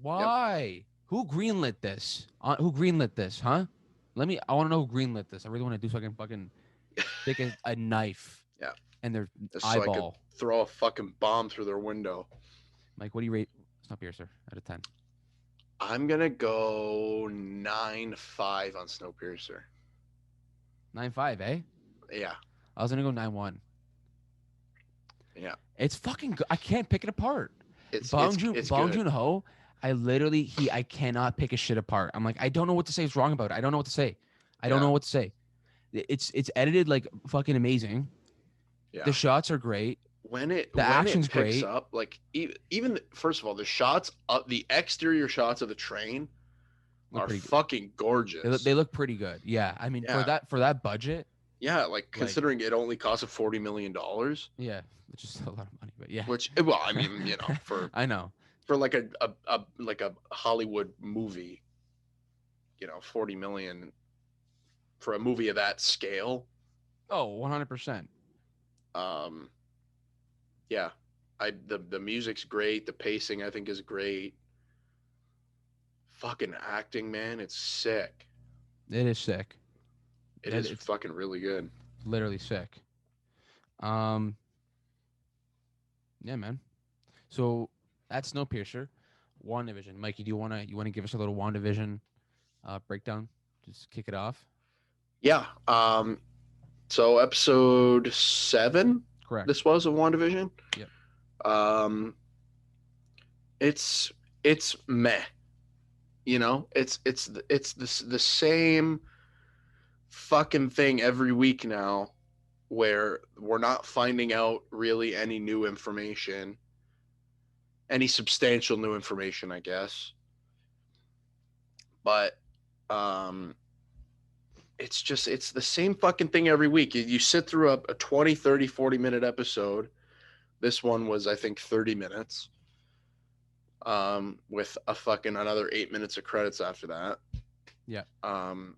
Why? Who greenlit this? Who greenlit this? Huh? Let me. I want to know who greenlit this. I really want to do so I can fucking stick a knife Yeah. in their Just so I could eyeball. throw a fucking bomb through their window. Like, what do you rate Snowpiercer out of 10? I'm gonna go 9.5 on Snowpiercer. 9.5, eh? Yeah. I was gonna go 9.1. Yeah. It's fucking good. I can't pick it apart. It's Bong it's Joon it's Bong good. Joon Ho. I cannot pick his shit apart. I'm like, I don't know what to say is wrong about it. I don't know what to say. I don't know Yeah. what to say. It's edited like fucking amazing. The Yeah. shots are great. The When it action's picks great. up, like even first of all, the shots up the exterior shots of the train Look are pretty good. fucking gorgeous. They look pretty good. Yeah, I mean Yeah. for that budget, Yeah, like like considering it only cost $40 million, yeah, which is a lot of money, but yeah. which well, I mean, for I know. like a Hollywood movie, 40 million for a movie of that scale. Oh, 100%. Um, yeah, the music's great. The pacing I think is great. Fucking acting, man, it's sick. It is sick. It That is it's fucking really good. literally sick. Um, yeah, man. So that's Snowpiercer, WandaVision. Mikey, do you wanna give us a little WandaVision breakdown? Just kick it off. Yeah. So episode 7, Correct. this was of WandaVision. Yep. Um, it's it's meh. It's the same fucking thing every week now, where we're not finding out really any new information, any substantial new information, I guess. But um, it's the same fucking thing every week. You sit through a 20, 30, 40 minute episode. This one was, I think, 30 minutes, with a fucking another 8 minutes of credits after that. Yeah. Um,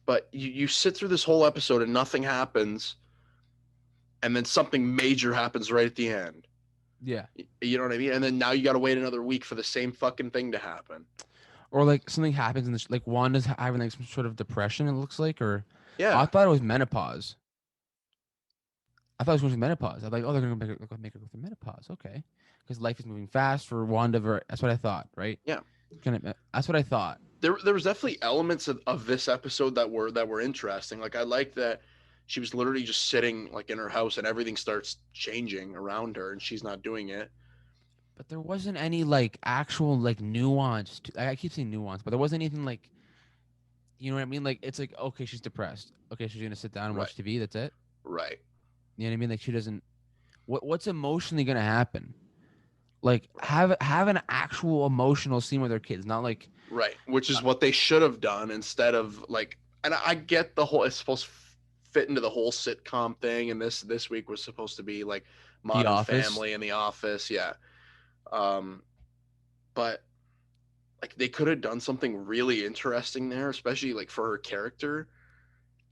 but you sit through this whole episode and nothing happens, and then something major happens right at the end. Yeah. You know what I mean? And then now you got to wait another week for the same fucking thing to happen. Or like something happens in this, like Wanda's having like some sort of depression. It looks like, or I Yeah, thought it was menopause. I thought it was going to menopause. I was like, oh, they're going to make her go through menopause. Okay, because life is moving fast for Wanda. That's what I thought, right? yeah. That's what I thought. There was definitely elements of this episode that were interesting. Like I like that she was literally just sitting like in her house and everything starts changing around her and she's not doing it. But there wasn't any like actual like nuance. I keep saying nuance, but there wasn't anything like, you know what I mean? Like it's like, okay, she's depressed. Okay, she's gonna sit down and Right, watch TV. That's it. right, You know what I mean? Like she doesn't. What's emotionally gonna happen? Like right, have an actual emotional scene with her kids, not like right. Which uh, is what they should have done instead of like. And I get the whole. It's supposed to fit into the whole sitcom thing, and this week was supposed to be like The Modern Office. Family and The Office. Yeah. Um, but like they could have done something really interesting there, especially like for her character.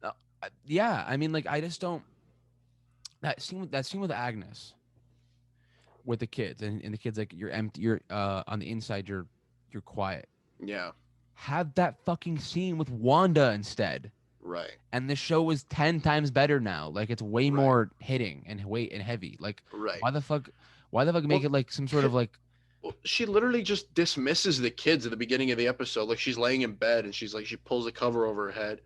Uh, yeah, I mean, like I just don't. That scene with Agnes with the kids, and the kids like you're empty. You're on the inside. You're quiet. Yeah, Have that fucking scene with Wanda instead. right, And the show is 10 times better now. Like it's way right, more hitting and weight and heavy. Like right. why the fuck make Well, it like some sort of like she literally just dismisses the kids at the beginning of the episode. Like she's laying in bed and she's like, she pulls the cover over her head,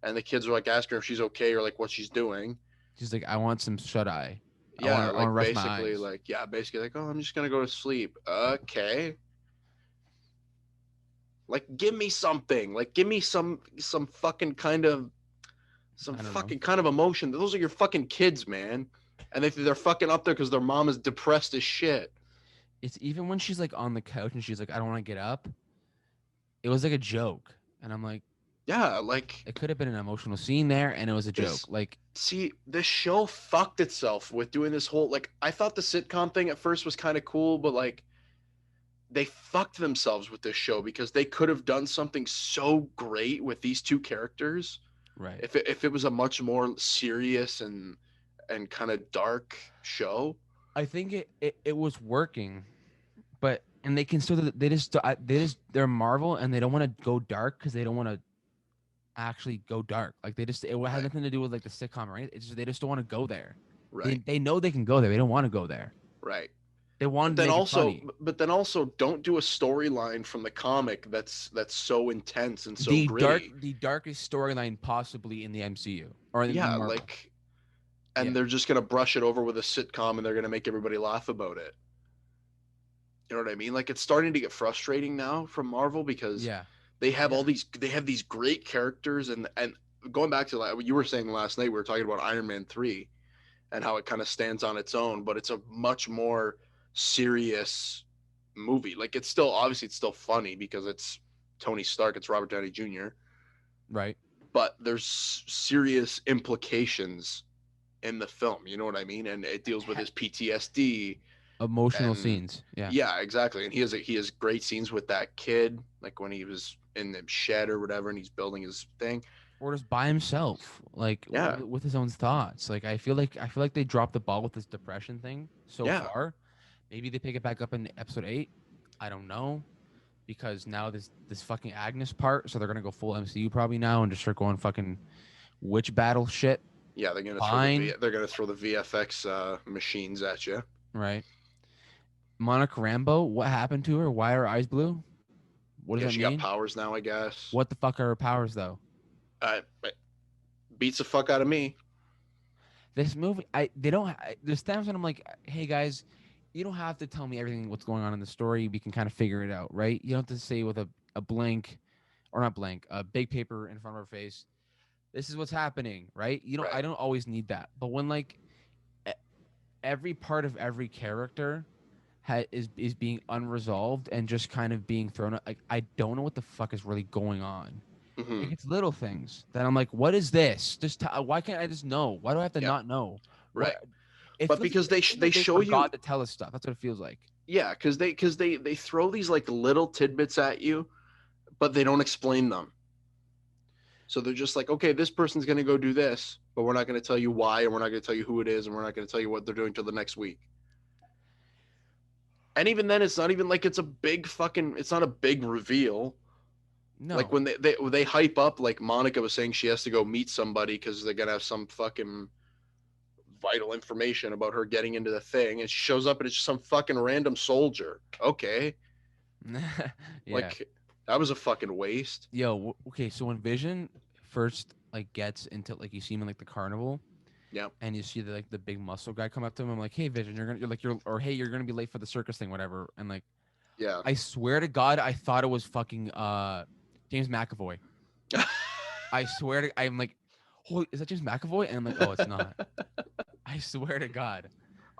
and the kids are like asking her if she's okay or like what she's doing. she's like I want some shut eye. Yeah, I want to like rest my basically, eyes. like yeah, basically like, oh, I'm just gonna go to sleep. Okay, like give me something. Like give me some fucking kind of some I don't know. fucking kind of emotion. Those are your fucking kids, man. and they're fucking up there because their mom is depressed as shit. It's even when she's like on the couch and she's like, I don't want to get up. It was like a joke, and I'm like, Yeah, like it could have been an emotional scene there, and it was a joke. this. Like, See, this show fucked itself with doing this whole like. I thought the sitcom thing at first was kind of cool, but like they fucked themselves with this show because they could have done something so great with these two characters right. if it was a much more serious and kind of dark show. I think it was working, but and they can still they're Marvel and they don't want to go dark because they don't want to actually go dark. Like they just it has Right, nothing to do with like the sitcom or anything. It's just they just don't want to go there. right, They know they can go there. They don't want to go there. right. They wanted to make it funny. But then also don't do a storyline from the comic that's so intense and so gritty. The darkest storyline possibly in the MCU or in Yeah, Marvel. like, Yeah, and they're just gonna brush it over with a sitcom and they're gonna make everybody laugh about it. You know what I mean? Like it's starting to get frustrating now from Marvel because yeah, all these great characters and going back to like what you were saying last night, we were talking about Iron Man 3 and how it kind of stands on its own, but it's a much more serious movie. Like it's still obviously it's still funny because it's Tony Stark, it's Robert Downey Jr., right. but there's serious implications in the film. You know what I mean? And it deals with his PTSD Emotional and scenes. Yeah. yeah, exactly. And he has great scenes with that kid, like when he was in the shed or whatever, and he's building his thing. Or just by himself, like Yeah, with his own thoughts. Like I feel like they dropped the ball with this depression thing so yeah, far. Maybe they pick it back up in episode 8. I don't know because now this fucking Agnes part, so they're gonna go full MCU probably now and just start going fucking witch battle shit. yeah. They're gonna Fine, they're gonna throw the VFX machines at you. right? Monica Rambeau, what happened to her? Why are her eyes blue? What does Yeah, that she got mean? powers now, I guess. What the fuck are her powers though? It beats the fuck out of me. This movie, they don't. There's times when I'm like, hey guys, you don't have to tell me everything what's going on in the story. We can kind of figure it out, right? You don't have to say with a blank or not blank, a big paper in front of our face. This is what's happening, right? You know, Right. I don't always need that, but when like e- every part of every character is being unresolved and just kind of being thrown out, like I don't know what the fuck is really going on. Hmm. Like it's little things that I'm like, what is this? Just why can't I just know? Why do I have to Yeah. not know? Right. What it But feels because it feels they like they show you, forgot to tell us stuff. That's what it feels like. yeah, because they throw these like little tidbits at you, but they don't explain them. So they're just like, okay, this person's gonna go do this, but we're not gonna tell you why, and we're not gonna tell you who it is, and we're not gonna tell you what they're doing till the next week. And even then, it's not even like it's a big fucking. It's not a big reveal. Like No. when they hype up, like Monica was saying, she has to go meet somebody because they're gonna have some fucking vital information about her getting into the thing, and she shows up and it's just some fucking random soldier. Okay, Yeah. like that was a fucking waste. Yo, okay, so when Vision first like gets into like you see him in like the carnival Yeah, and you see the big muscle guy come up to him, I'm like, "Hey Vision, you're or hey, you're going to be late for the circus thing whatever." And like yeah. I swear to God, I thought it was fucking James McAvoy. I swear to I'm like, "Oh, is that James McAvoy?" And I'm like, "Oh, it's not." I swear to God.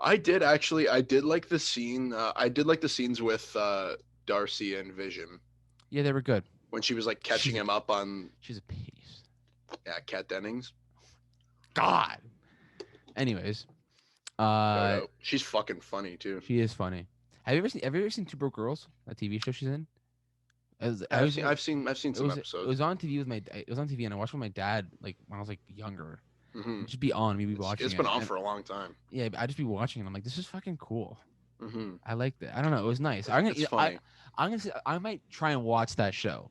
I did actually. I did like the scene. I did like the scenes with Darcy and Vision Yeah, they were good. when she was like catching She's a him up on she's a piece. Kat Dennings. God. Anyways, Shout uh out. She's fucking funny too. she is funny. Have you ever seen Two Broke Girls? A TV show she's in? I was I've seen some it episodes. was on TV with my it was on TV and I watched with my dad like when I was like younger. Hmm. It'd just be on, me be It's watching been it. on And for a long time. yeah, I'd just be watching it. I'm like, this is fucking cool. Hmm. I liked it. I don't know. It was nice. I'm gonna It's funny. I'm gonna say, I might try and watch that show.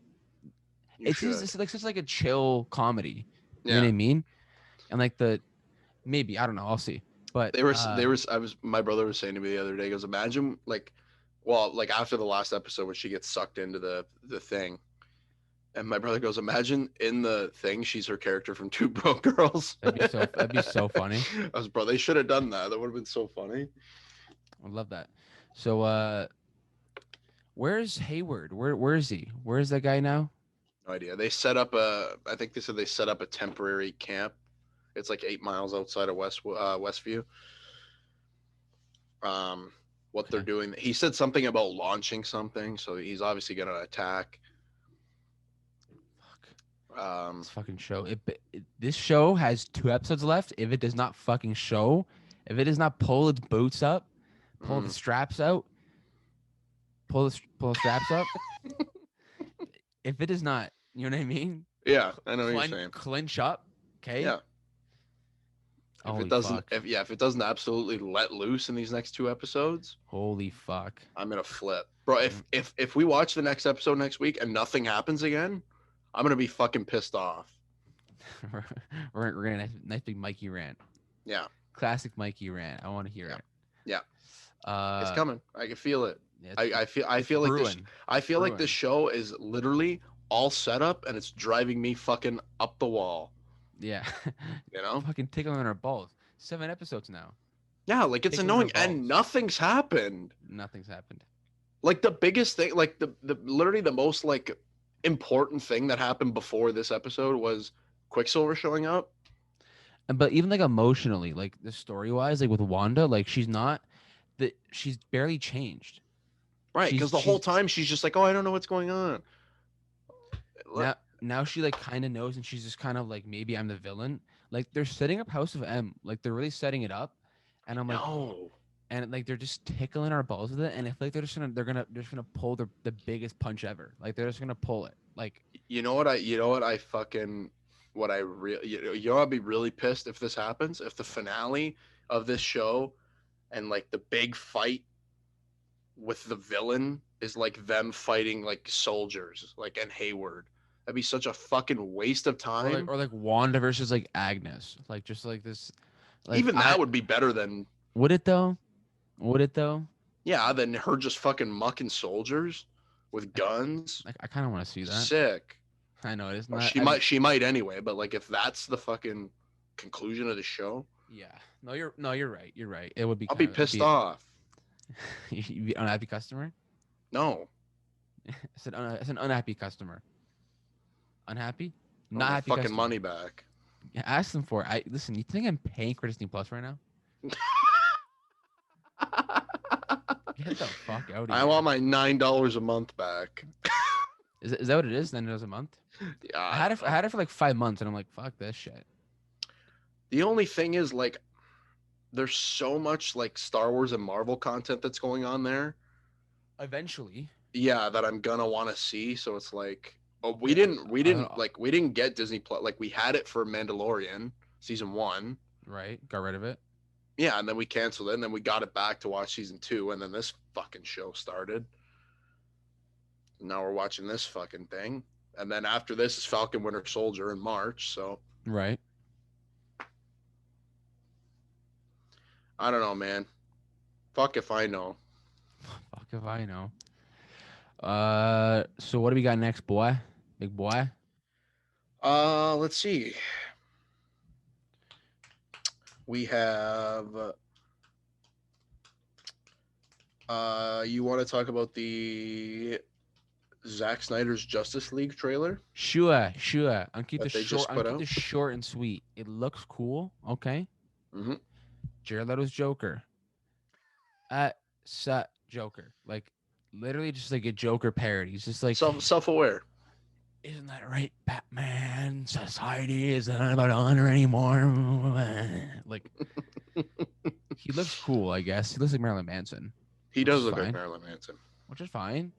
You It's should. just it's like such like a chill comedy. You know what Yeah. I mean? And like the maybe I don't know. I'll see. But They were. I was. My brother was saying to me the other day. He goes, imagine like, well, like after the last episode when she gets sucked into the thing, and my brother goes, imagine in the thing she's her character from Two Broke Girls. that'd be so funny. I was, bro, they should have done that. That would have been so funny. I love that. So where's Hayward? Where is he? Where is that guy now? No idea. They set up a. I think they said they set up a temporary camp. It's like 8 miles outside of Westview, what they're doing. He said something about launching something, so he's obviously gonna attack. Fuck. This fucking show. This show has 2 episodes left. If it does not fucking show, if it does not pull its boots up, pull the straps out, pull the straps up. If it does not, you know what I mean? Yeah, I know what you're saying. Clinch up, okay? Yeah. If Holy it doesn't, fuck. if it doesn't absolutely let loose in these next 2 episodes, Holy fuck. I'm gonna flip, bro. If we watch the next episode next week and nothing happens again, I'm gonna be fucking pissed off. we're gonna have a nice big Mikey rant. Yeah. Classic Mikey rant. I want to hear it. Yeah. It's coming. I can feel it. Yeah, I feel like this show is literally all set up and it's driving me fucking up the wall. Yeah. You know? Fucking tickling our balls. 7 episodes now. Yeah, like it's annoying and nothing's happened. Nothing's happened. Like the biggest thing, like the literally the most like important thing that happened before this episode was Quicksilver showing up. But even like emotionally, like the story wise, like with Wanda, like she's barely changed. Right, because the whole time she's just like, oh, I don't know what's going on. Now she like kind of knows, and she's just kind of like, maybe I'm the villain. Like they're setting up House of M, like they're really setting it up, and I'm like, no. And like they're just tickling our balls with it, and I feel like they're just gonna pull the biggest punch ever. Like they're just gonna pull it. Like you know what I'd be really pissed if this happens, if the finale of this show and like the big fight with the villain is like them fighting like soldiers, like and Hayward. That'd be such a fucking waste of time. Or like Wanda versus like Agnes, like just like this. Like, even that would be better than. Would it though? Would it though? Yeah, than her just fucking mucking soldiers with guns. Like I kind of want to see that. Sick. I know it is not. She might anyway, but like if that's the fucking conclusion of the show. Yeah. No, you're right. You're right. It would be. I'll be pissed off. You be unhappy customer? No. It's an unhappy customer. Unhappy? Not happy. Fucking customer. Money back. Yeah, ask them for it. Listen. You think I'm paying for Disney Plus right now? Get the fuck out of here. I want my $9 a month back. Is that what it is? $9 a month? Yeah. I had it for like 5 months, and I'm like, fuck this shit. The only thing is, like, there's so much like Star Wars and Marvel content that's going on there. Eventually. Yeah, that I'm gonna want to see. So it's like, oh, we didn't get Disney Plus. Like we had it for Mandalorian season 1. Right. Got rid of it. Yeah, and then we canceled it, and then we got it back to watch season 2, and then this fucking show started. Now we're watching this fucking thing, and then after this is Falcon Winter Soldier in March. So right. I don't know, man. Fuck if I know. Fuck if I know. So what do we got next, boy? Big boy? Let's see. We have you want to talk about the Zack Snyder's Justice League trailer? Sure. I'll keep this short and sweet. It looks cool, okay? Mm-hmm. Jared Leto's Joker. Joker. Like literally just like a Joker parody. It's just like self-aware. Isn't that right, Batman? Society isn't about honor anymore. Like he looks cool, I guess. He looks like Marilyn Manson. He does look like Marilyn Manson. Which is fine.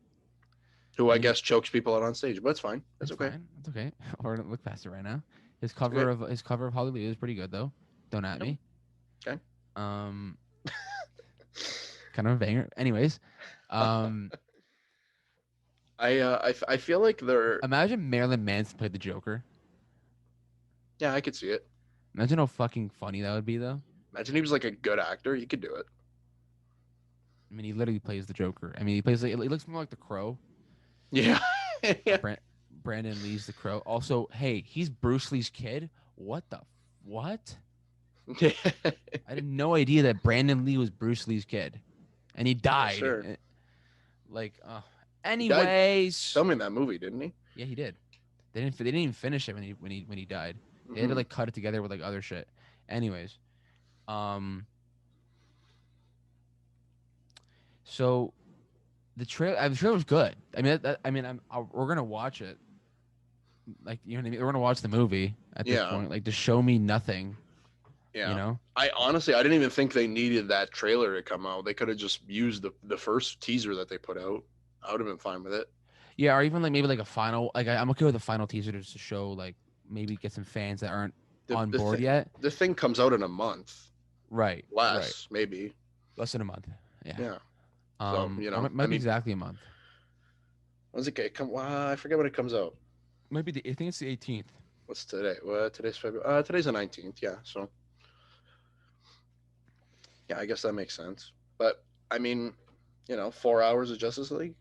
Who I guess chokes people out on stage, but it's fine. That's okay. That's okay. Or don't look past it right now. His cover of Hallelujah is pretty good though. Don't at me. Okay. Kind of a banger. Anyways, I feel like they're. Imagine Marilyn Manson played the Joker. Yeah, I could see it. Imagine how fucking funny that would be, though. Imagine he was like a good actor. He could do it. I mean, he literally plays the Joker. I mean, he plays like, it looks more like the Crow. Yeah. Brandon Lee's the Crow. Also, hey, he's Bruce Lee's kid. What? I had no idea that Brandon Lee was Bruce Lee's kid, and he died. Sure. Anyways, filming that movie, didn't he? Yeah, he did. They didn't even finish it when he died. They had to like cut it together with like other shit. Anyways, So the trailer was good. I mean, we're gonna watch it. Like, you know what I mean? We're gonna watch the movie at this Yeah, point. Like, to show me nothing. You yeah. know? I honestly, I didn't even think they needed that trailer to come out. They could have just used the first teaser that they put out. I would have been fine with it. Yeah, or even like maybe like a final. Like, I'm okay with a final teaser just to show, like, maybe get some fans that aren't The on the board thing yet. the thing comes out in a month, Right. Right. less maybe. Less than a month. Yeah. Yeah. So Or it I might be mean, exactly a month. when's it get? I forget when it comes out. Maybe I think it's the 18th. What's today? Well, today's February. Today's the 19th. Yeah. So yeah, I guess that makes sense. But I mean, 4 hours of Justice League.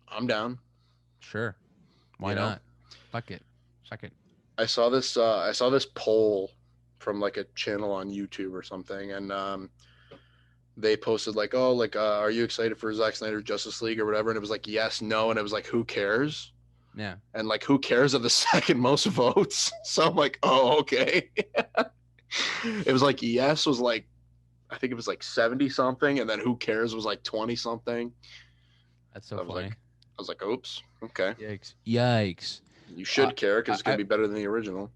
I'm down. Sure. Why You know, not? Fuck it. Fuck it. I saw this poll from like a channel on YouTube or something, and they posted like, oh, like, are you excited for Zack Snyder Justice League or whatever? And it was like yes, no, and it was like who cares? Yeah. And like who cares of the second most votes? So I'm like, oh, okay. It was like yes was like, I think it was like 70 something, and then who cares was like 20 something. That's so I was funny. like, oops, okay. Yikes. Yikes. You should care because it's gonna I be better than the original.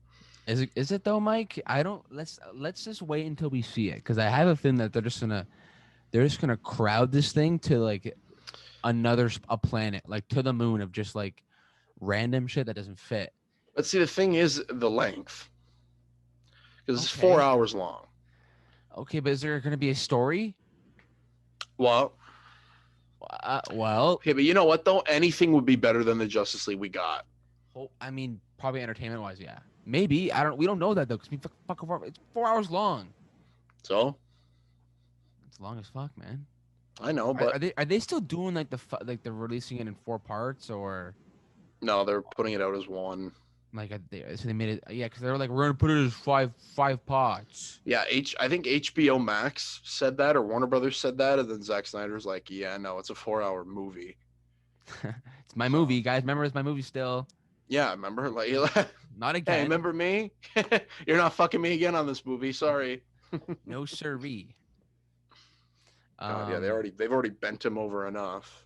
is it though, Mike? I don't. Let's just wait until we see it, because I have a feeling that they're just gonna crowd this thing to like a planet, like to the moon, of just like random shit that doesn't fit. But see, the thing is the length, because it's Okay. 4 hours long. Okay, but is there gonna be a story? Well, Well, okay, but you know what though? Anything would be better than the Justice League we got. I mean, probably entertainment wise, yeah. Maybe I don't. We don't know that though, because it's 4 hours long. So It's long as fuck, man. I know, Are, but are they are they still doing like like they're releasing it in 4 parts, or no, they're putting it out as one. like so they made it? Yeah, because they were like, we're gonna put it as five parts. Yeah, I think HBO Max said that, or Warner Brothers said that, and then Zack Snyder's like, yeah, no, it's a 4 hour movie. It's my So movie, guys. Remember, it's my movie still. yeah, remember, like, Not hey, again. remember me? You're not fucking me again on this movie. Sorry. No siree. God, yeah, Um, they've already bent him over enough.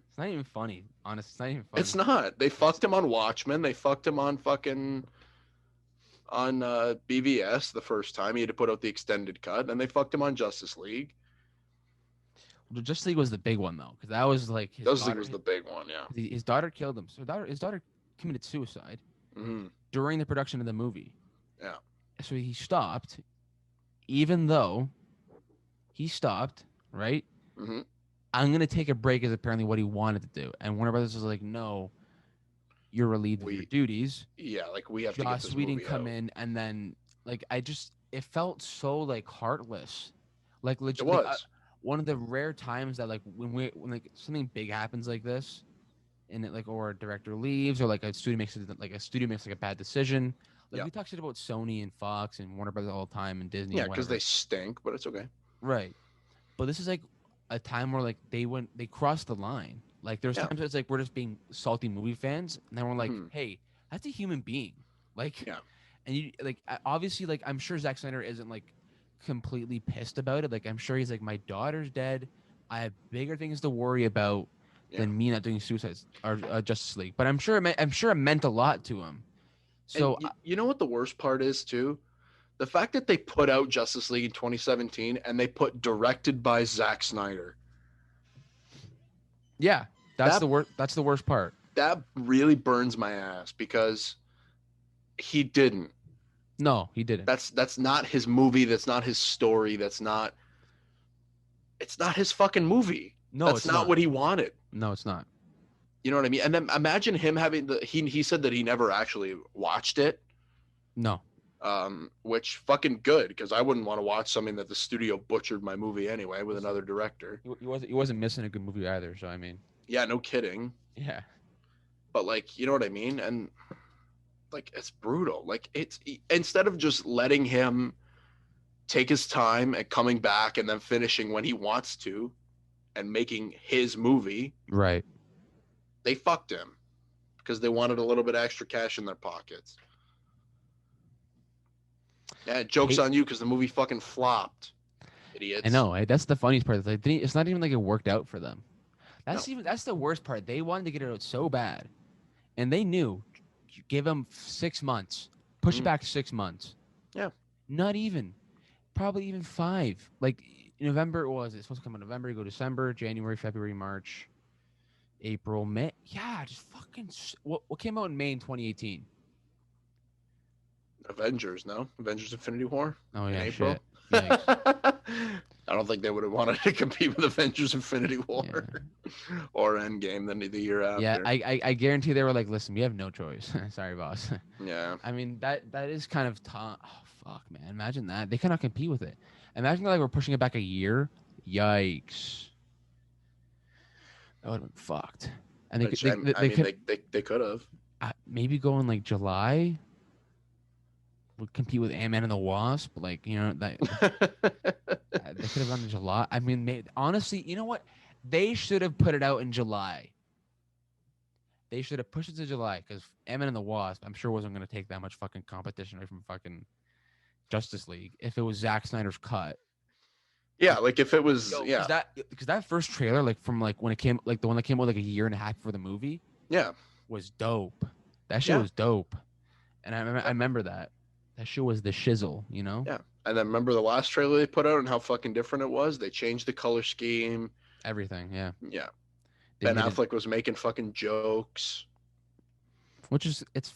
it's not even funny. Honest, it's not even funny. It's not. They fucked him on Watchmen. They fucked him on fucking on BVS the first time. He had to put out the extended cut, and they fucked him on Justice League. The Justice League was the big one though, because that was like his Justice League daughter. was the big one, yeah. His daughter killed him. So his daughter committed suicide during the production of the movie. Yeah. So he stopped, even though he stopped. Right. Mm-hmm. I'm gonna take a break is apparently what he wanted to do, and Warner Brothers was like, no, you're relieved of your duties. Yeah, like we have to get Joss this Whedon movie come out. in, and then like it felt so like heartless, like legit. It was. One of the rare times that like when like something big happens like this, and it like, or a director leaves, or like a studio makes a bad decision. Like, we talk shit about Sony and Fox and Warner Brothers all the time, and Disney. Yeah, because they stink, but it's okay. Right. But this is like a time where like they crossed the line. Like, there's times it's like we're just being salty movie fans, and then we're like, hey, that's a human being. Like, and you like, obviously, like, I'm sure Zack Snyder isn't like completely pissed about it. Like, I'm sure he's like, my daughter's dead. I have bigger things to worry about than me not doing Suicide or Justice League. But I'm sure it meant a lot to him. So you know what the worst part is too? The fact that they put out Justice League in 2017 and they put directed by Zack Snyder. Yeah, that's the worst. That's the worst part. That really burns my ass because he didn't. No, he didn't. That's not his movie. That's not his story. It's not his fucking movie. No, that's it's not what he wanted. No, it's not. You know what I mean? And then imagine him having he said that he never actually watched it. No. Which fucking good, because I wouldn't want to watch something that the studio butchered my movie anyway with another director. He wasn't missing a good movie either. So I mean. Yeah, no kidding. Yeah. But like, you know what I mean? And like, it's brutal. Like, it's instead of just letting him take his time and coming back and then finishing when he wants to and making his movie. Right. They fucked him because they wanted a little bit extra cash in their pockets. Yeah, joke's Hate, on you because the movie fucking flopped, I idiots. know, right? That's the funniest part. Like, it's not even like it worked out for them. No. That's the worst part. They wanted to get it out so bad, and they knew. Give them 6 months. Push it Mm. back 6 months. Yeah. Not even. Probably even 5. Like November was it supposed to come in November? You go December, January, February, March, April, May. Yeah, just fucking. What came out in May in 2018? Avengers, no? Avengers Infinity War Oh in yeah, April? shit. Yikes. I don't think they would have wanted to compete with Avengers Infinity Yeah. War or Endgame the year Yeah, after. I guarantee they were like, listen, we have no choice. Sorry, boss. Yeah. I mean that is kind of tough. Oh fuck, man. Imagine that. They cannot compete with it. Imagine like we're pushing it back a year. Yikes. That would have been fucked. And Which I they mean could they could have. maybe go in like July. Would compete with Ant-Man and the Wasp. Like, that they could have gone in July. I mean, honestly, you know what? They should have put it out in July. They should have pushed it to July because Ant-Man and the Wasp, I'm sure, wasn't going to take that much fucking competition away from fucking Justice League if it was Zack Snyder's cut. Yeah, like if it was Yo, yeah. because that first trailer, like from like when it came, like the one that came out like a year and a half before the movie, Yeah. was dope. That shit Yeah. was dope, and I remember that. That shit was the shizzle, you know. Yeah. And then remember the last trailer they put out and how fucking different it was? They changed the color scheme. Everything, yeah. Yeah. They Ben made it, Affleck was making fucking jokes. which is it's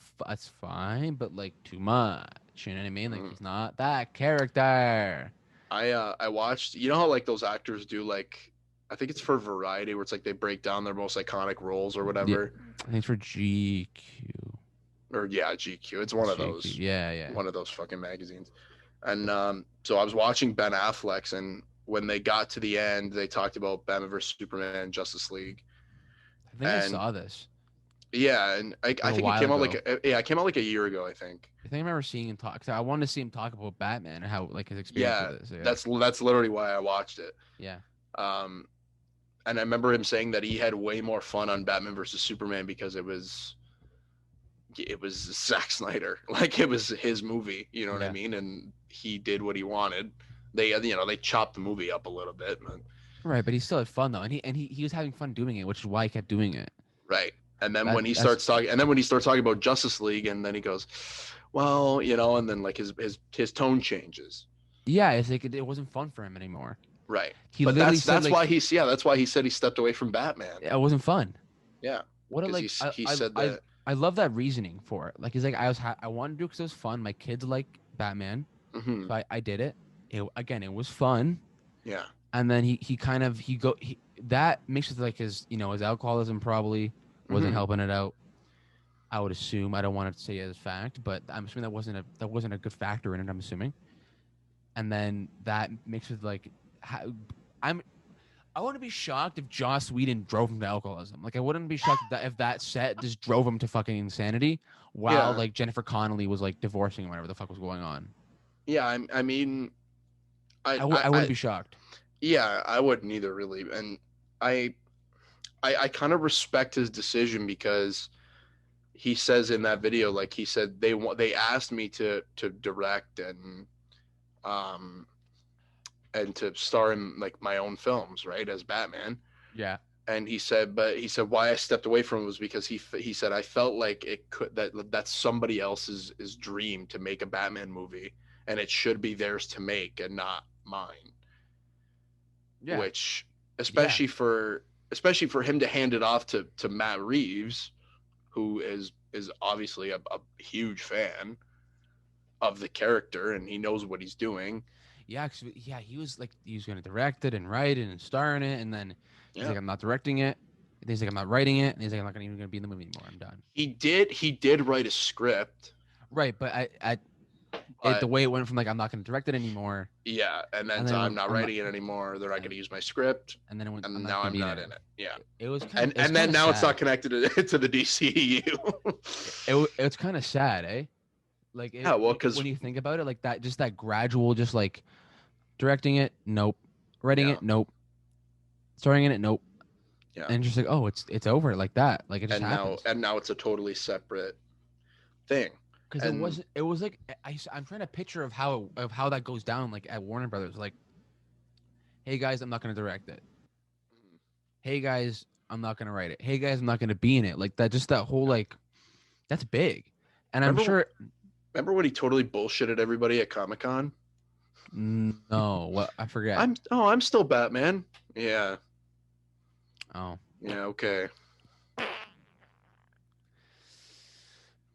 fine, but like too much. You know what I mean? Like Mm. he's not that character. I watched, you know how like those actors do, like I think it's for Variety where it's like they break down their most iconic roles or Yeah, whatever. I think it's for GQ. Or yeah, GQ. It's one It's of GQ. those Yeah. fucking magazines. And so I was watching Ben Affleck's, and when they got to the end, they talked about Batman vs Superman, Justice League, I think I and saw this yeah, and I like a think it while came out ago. like it came out like a year ago, I think. I think I remember seeing him talk. 'Cause I wanted to see him talk about Batman and how like his experience Yeah, with it. So yeah, that's literally why I watched it. yeah, Um, and I remember him saying that he had way more fun on Batman versus Superman because it was Zack Snyder, like it was his movie, you know what I yeah. mean? And he did what he wanted. They chopped the movie up a little bit, but Right, but he still had fun though, and he was having fun doing it, which is why he kept doing it. right. And then That when he that's starts talking, and then when he starts talking about Justice League, and then he goes, well, and then like his tone changes. yeah. It's like it wasn't fun for him anymore. Right. He But literally that's said that's like why that's why he said he stepped away from Batman. it wasn't fun. Yeah. What a Because like he said that. I love that reasoning for it. Like he's like I wanted to do it because it was fun. My kids like Batman, Hmm. so I did it. It was fun. Yeah. And then that mixed with like his alcoholism probably wasn't Hmm. helping it out. I would assume. I don't want to say it as fact, but I'm assuming that wasn't a good factor in it. I'm assuming. And then that mixed with like how, I'm I wouldn't be shocked if Joss Whedon drove him to alcoholism. Like I wouldn't be shocked if that set just drove him to fucking insanity while Yeah. like Jennifer Connelly was like divorcing him, whatever the fuck was going on. Yeah. I mean, I wouldn't be shocked. yeah, I wouldn't either, really. And I, I kind of respect his decision because he says in that video, like he said, they asked me to direct um and to star in like my own films, right, as Batman. Yeah. And he said why I stepped away from it was because he said I felt like it could that's somebody else's dream to make a Batman movie, and it should be theirs to make and not mine. Yeah. Which Yeah. especially for him to hand it off to Matt Reeves, who is obviously a huge fan of the character and he knows what he's doing. Yeah, he was like he was going to direct it and write it and star in it, and then he's Yeah. like, I'm not directing it. He's like, I'm not writing it, and he's like, I'm not even going to be in the movie anymore. I'm done. He did write a script, Right, but the but way it went from like I'm not going to direct it anymore, yeah, and then and then I'm not writing it anymore. They're not going to use my script, and then it went, and I'm not now going to I'm be not there. in it. Yeah, It was kind and of and then now sad. it's not connected to the DCEU. It's kind of sad, eh? Like Yeah, well, because when you think about it, like that gradual, just like directing it, nope, writing yeah, it, nope, starring in it, nope, yeah, and just like, oh, it's over like that, like it just happens. now it's a totally separate thing. Because And it was like I'm trying to picture of how that goes down like at Warner Brothers. Like, hey guys, I'm not gonna direct it. Hey guys, I'm not gonna write it. Hey guys, I'm not gonna be in it. Like that, just that whole like that's big. And I'm remember sure remember when he totally bullshitted everybody at Comic-Con? no, what I forget. I'm still Batman. Yeah. Oh, Yeah, okay.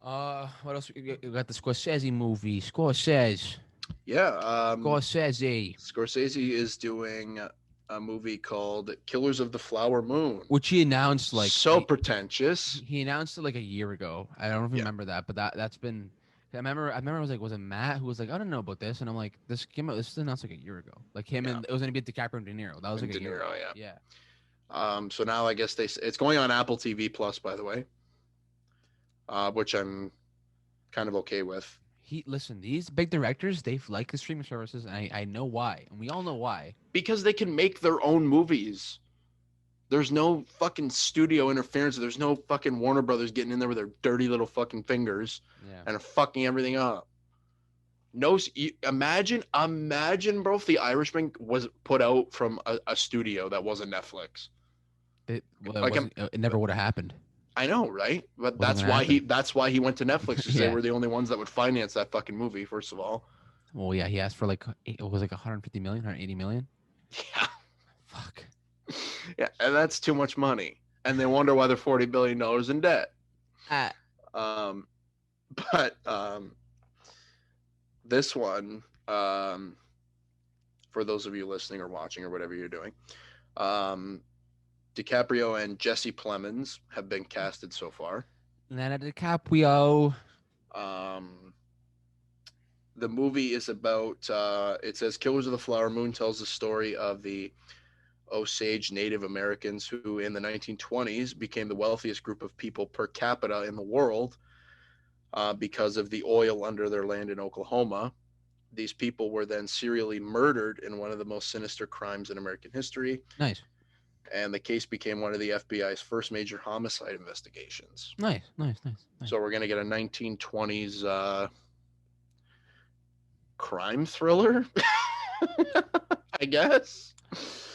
what else? We got the Scorsese movie. Scorsese. Yeah, Scorsese. Scorsese is doing a movie called Killers of the Flower Moon. Which he announced like So pretentious. he announced it like a year ago. I don't know if you Yeah. remember that, but that's been. I remember. I was like, was it Matt who was like, I don't know about this, and I'm like, this came out. This was announced like a year ago. Like him Yeah. and it was gonna be DiCaprio and De Niro. That was like And a De year Niro, ago. yeah. Yeah. So now I guess it's going on Apple TV Plus, by the way, which I'm kind of okay with. Listen, these big directors, they like the streaming services, and I know why, and we all know why. Because they can make their own movies. There's no fucking studio interference. There's no fucking Warner Brothers getting in there with their dirty little fucking fingers Yeah. and fucking everything up. No, imagine, bro, if The Irishman was put out from a studio that wasn't Netflix. Like, It never would have happened. I know, right? But Wasn't that's gonna why happen. that's why he went to Netflix, because they Yeah. were the only ones that would finance that fucking movie. First of all, Well, yeah, he asked for like it was like 150 million, 180 million. yeah, Fuck. yeah, and that's too much money. And they wonder why they're $40 billion in debt. Ah. Um, but this one, for those of you listening or watching or whatever you're doing, DiCaprio and Jesse Plemons have been casted so far. Leonardo DiCaprio. The movie is about, it says Killers of the Flower Moon tells the story of the Osage Native Americans who in the 1920s became the wealthiest group of people per capita in the world because of the oil under their land in Oklahoma. These people were then serially murdered in one of the most sinister crimes in American history. Nice. And the case became one of the FBI's first major homicide investigations. Nice. So we're going to get a 1920s crime thriller, I guess.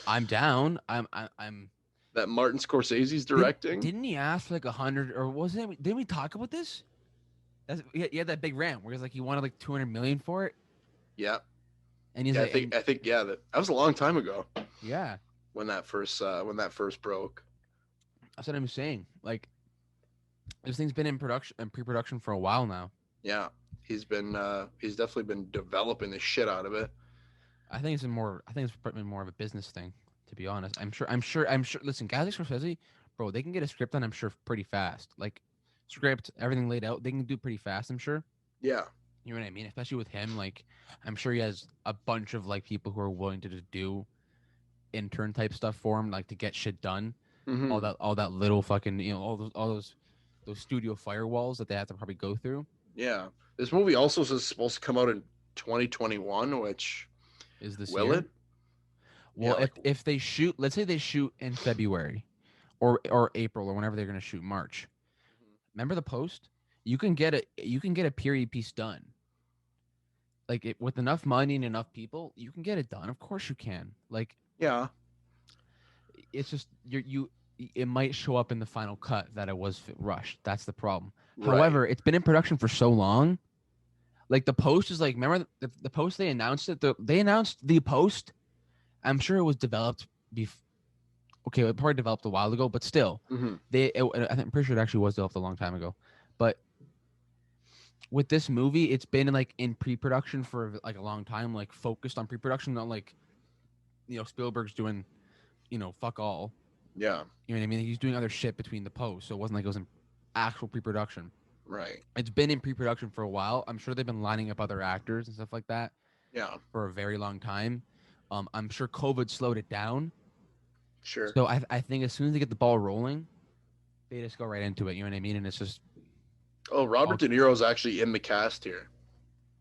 I'm down. I'm. That Martin Scorsese's directing. Didn't he ask for like 100 or wasn't it? Didn't we talk about this? He had that big rant where he's like he wanted like 200 million for it. Yeah. And he's yeah, like, I think yeah, that was a long time ago. Yeah. When that first broke. That's what I'm saying. Like, this thing's been in pre-production for a while now. Yeah, he's definitely been developing the shit out of it. I think it's been more of a business thing, to be honest. I'm sure. Listen, guys like Scorsese, bro, they can get a script done. I'm sure pretty fast. Like, script, everything laid out, they can do pretty fast. I'm sure. Yeah. You know what I mean? Especially with him, like, I'm sure he has a bunch of like people who are willing to just do intern type stuff for him, like to get shit done. Mm-hmm. All that little fucking, all those studio firewalls that they have to probably go through. Yeah, this movie also is supposed to come out in 2021, which is this will year? it? Well, yeah, if they shoot, let's say they shoot in February, or April, or whenever they're gonna shoot, March. Remember the Post? You can get a period piece done. Like with enough money and enough people, you can get it done. Of course you can. Like, yeah, it's just it might show up in the final cut that it was rushed. That's the problem. Right. However, it's been in production for so long. Like the Post is like, remember the Post, they announced it. They announced the Post. I'm sure it was developed okay, it probably developed a while ago, but still, I'm pretty sure it actually was developed a long time ago. But with this movie, it's been like in pre-production for like a long time, like focused on pre-production, not like, Spielberg's doing, fuck all. Yeah. You know what I mean? He's doing other shit between the Posts, so it wasn't like it was in actual pre-production. Right. It's been in pre-production for a while. I'm sure they've been lining up other actors and stuff like that. Yeah. For a very long time. I'm sure COVID slowed it down. Sure. So I think as soon as they get the ball rolling, they just go right into it. You know what I mean? And it's just. Oh, Robert De Niro's actually in the cast here.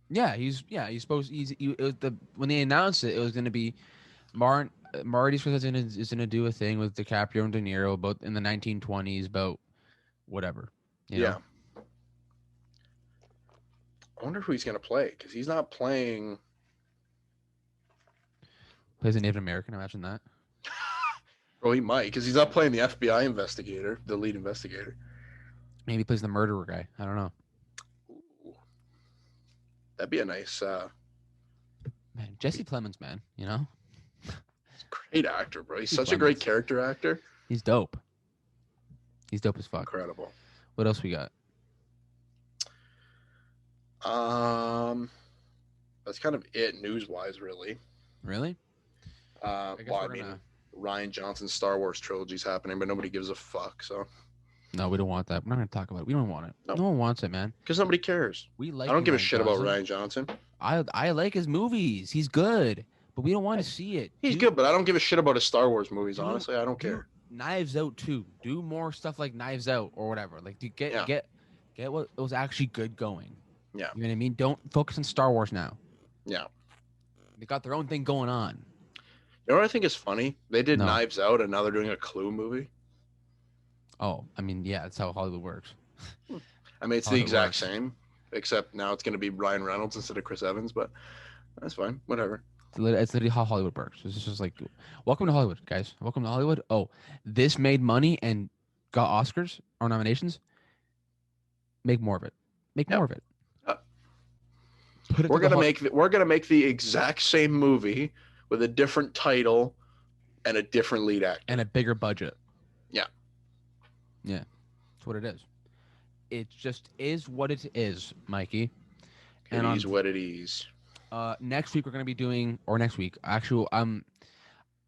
Yeah, when they announced it, it was going to be Marty Scorsese is going to do a thing with DiCaprio and De Niro about in the 1920s about whatever. You know? I wonder who he's gonna play because he's not playing. Plays a Native American. Imagine that. Well, he might because he's not playing the FBI investigator, the lead investigator. Maybe he plays the murderer guy. I don't know. Ooh, that'd be a nice, Man, Jesse Plemons, man. You know, great actor, bro. He's Jesse such a great Plemons. character actor. He's dope. He's dope as fuck. Incredible. What else we got? That's kind of it news-wise, really. Really? Well, I mean, Ryan Johnson's Star Wars trilogy is happening, but nobody gives a fuck. So No, we don't want that. We're not gonna talk about it. We don't want it. No. No one wants it, man. because nobody cares. We like. I don't give a Ryan shit Johnson. about Ryan Johnson. I like his movies. He's good, but we don't want to see it. He's good, but I don't give a shit about his Star Wars movies. Honestly, I don't care. Knives Out too. Do more stuff like Knives Out or whatever. Like, get what was actually good going. Yeah. You know what I mean? Don't focus on Star Wars now. Yeah. They got their own thing going on. You know what I think is funny? They did No. Knives Out, and now they're doing a Clue movie. Oh, I mean, yeah, that's how Hollywood works. I mean, it's How the it exact works. same, except now it's going to be Ryan Reynolds instead of Chris Evans, but that's fine. Whatever. It's literally how Hollywood works. It's just like, welcome to Hollywood, guys. Welcome to Hollywood. Oh, this made money and got Oscars or nominations. Make more of it. Make more of it. Put it We're to gonna make the exact same movie with a different title and a different lead actor and a bigger budget. Yeah. Yeah, that's what it is. It just is what it is, Mikey. It is what it is. Next week we're gonna be doing, or next week, actually,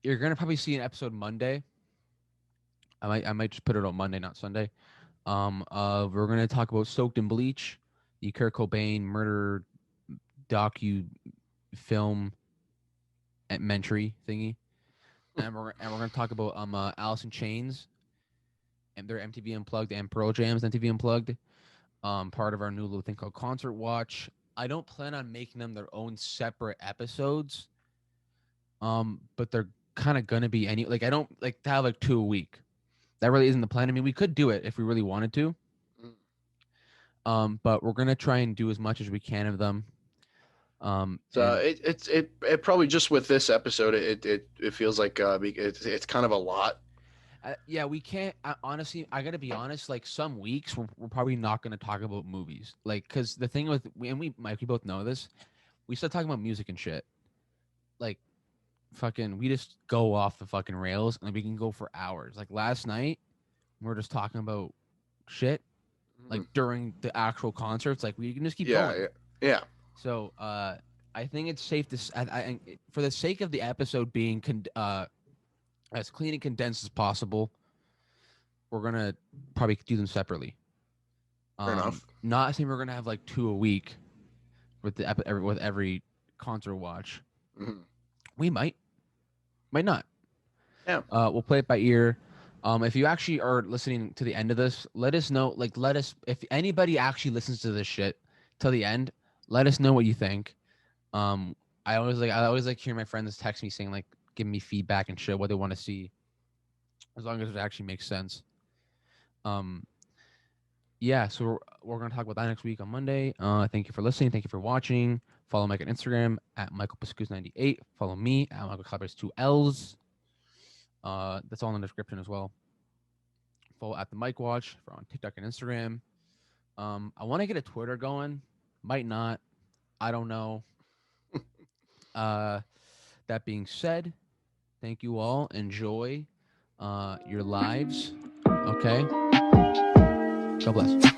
you're gonna probably see an episode Monday. I might just put it on Monday, not Sunday. We're gonna talk about Soaked in Bleach, the Kurt Cobain murder docu film documentary thingy, and we're gonna talk about Alice in Chains and their MTV Unplugged and Pearl Jam's MTV Unplugged. Part of our new little thing called Concert Watch. I don't plan on making them their own separate episodes. But they're kind of gonna be I don't like to have like 2 a week. That really isn't the plan. I mean, we could do it if we really wanted to. But we're gonna try and do as much as we can of them. So it probably just with this episode, it feels like it's kind of a lot. Yeah, we can't. Honestly, I gotta be honest. Like some weeks, we're probably not gonna talk about movies. Like, cause the thing with Mike, we both know this. We start talking about music and shit. Like, fucking, we just go off the fucking rails, and we can go for hours. Like last night, we were just talking about shit. Like during the actual concerts, like we can just keep going. Yeah. So, I think it's safe to. For the sake of the episode being as clean and condensed as possible, we're gonna probably do them separately. Fair enough. Not saying we're gonna have like 2 a week with every concert watch. Mm-hmm. We might not. Yeah. We'll play it by ear. If you actually are listening to the end of this, let us know. Like, if anybody actually listens to this shit till the end, let us know what you think. I always like hearing my friends text me saying like, give me feedback and shit, what they want to see, as long as it actually makes sense. Yeah, so we're gonna talk about that next week on Monday. Thank you for listening. Thank you for watching. Follow Mike on Instagram at MichaelPascus98. Follow me at Michael Calabrese 2 L's. That's all in the description as well. Follow at the Mike Watch for on TikTok and Instagram. I want to get a Twitter going. Might not. I don't know. That being said, thank you all. Enjoy your lives. Okay. God bless.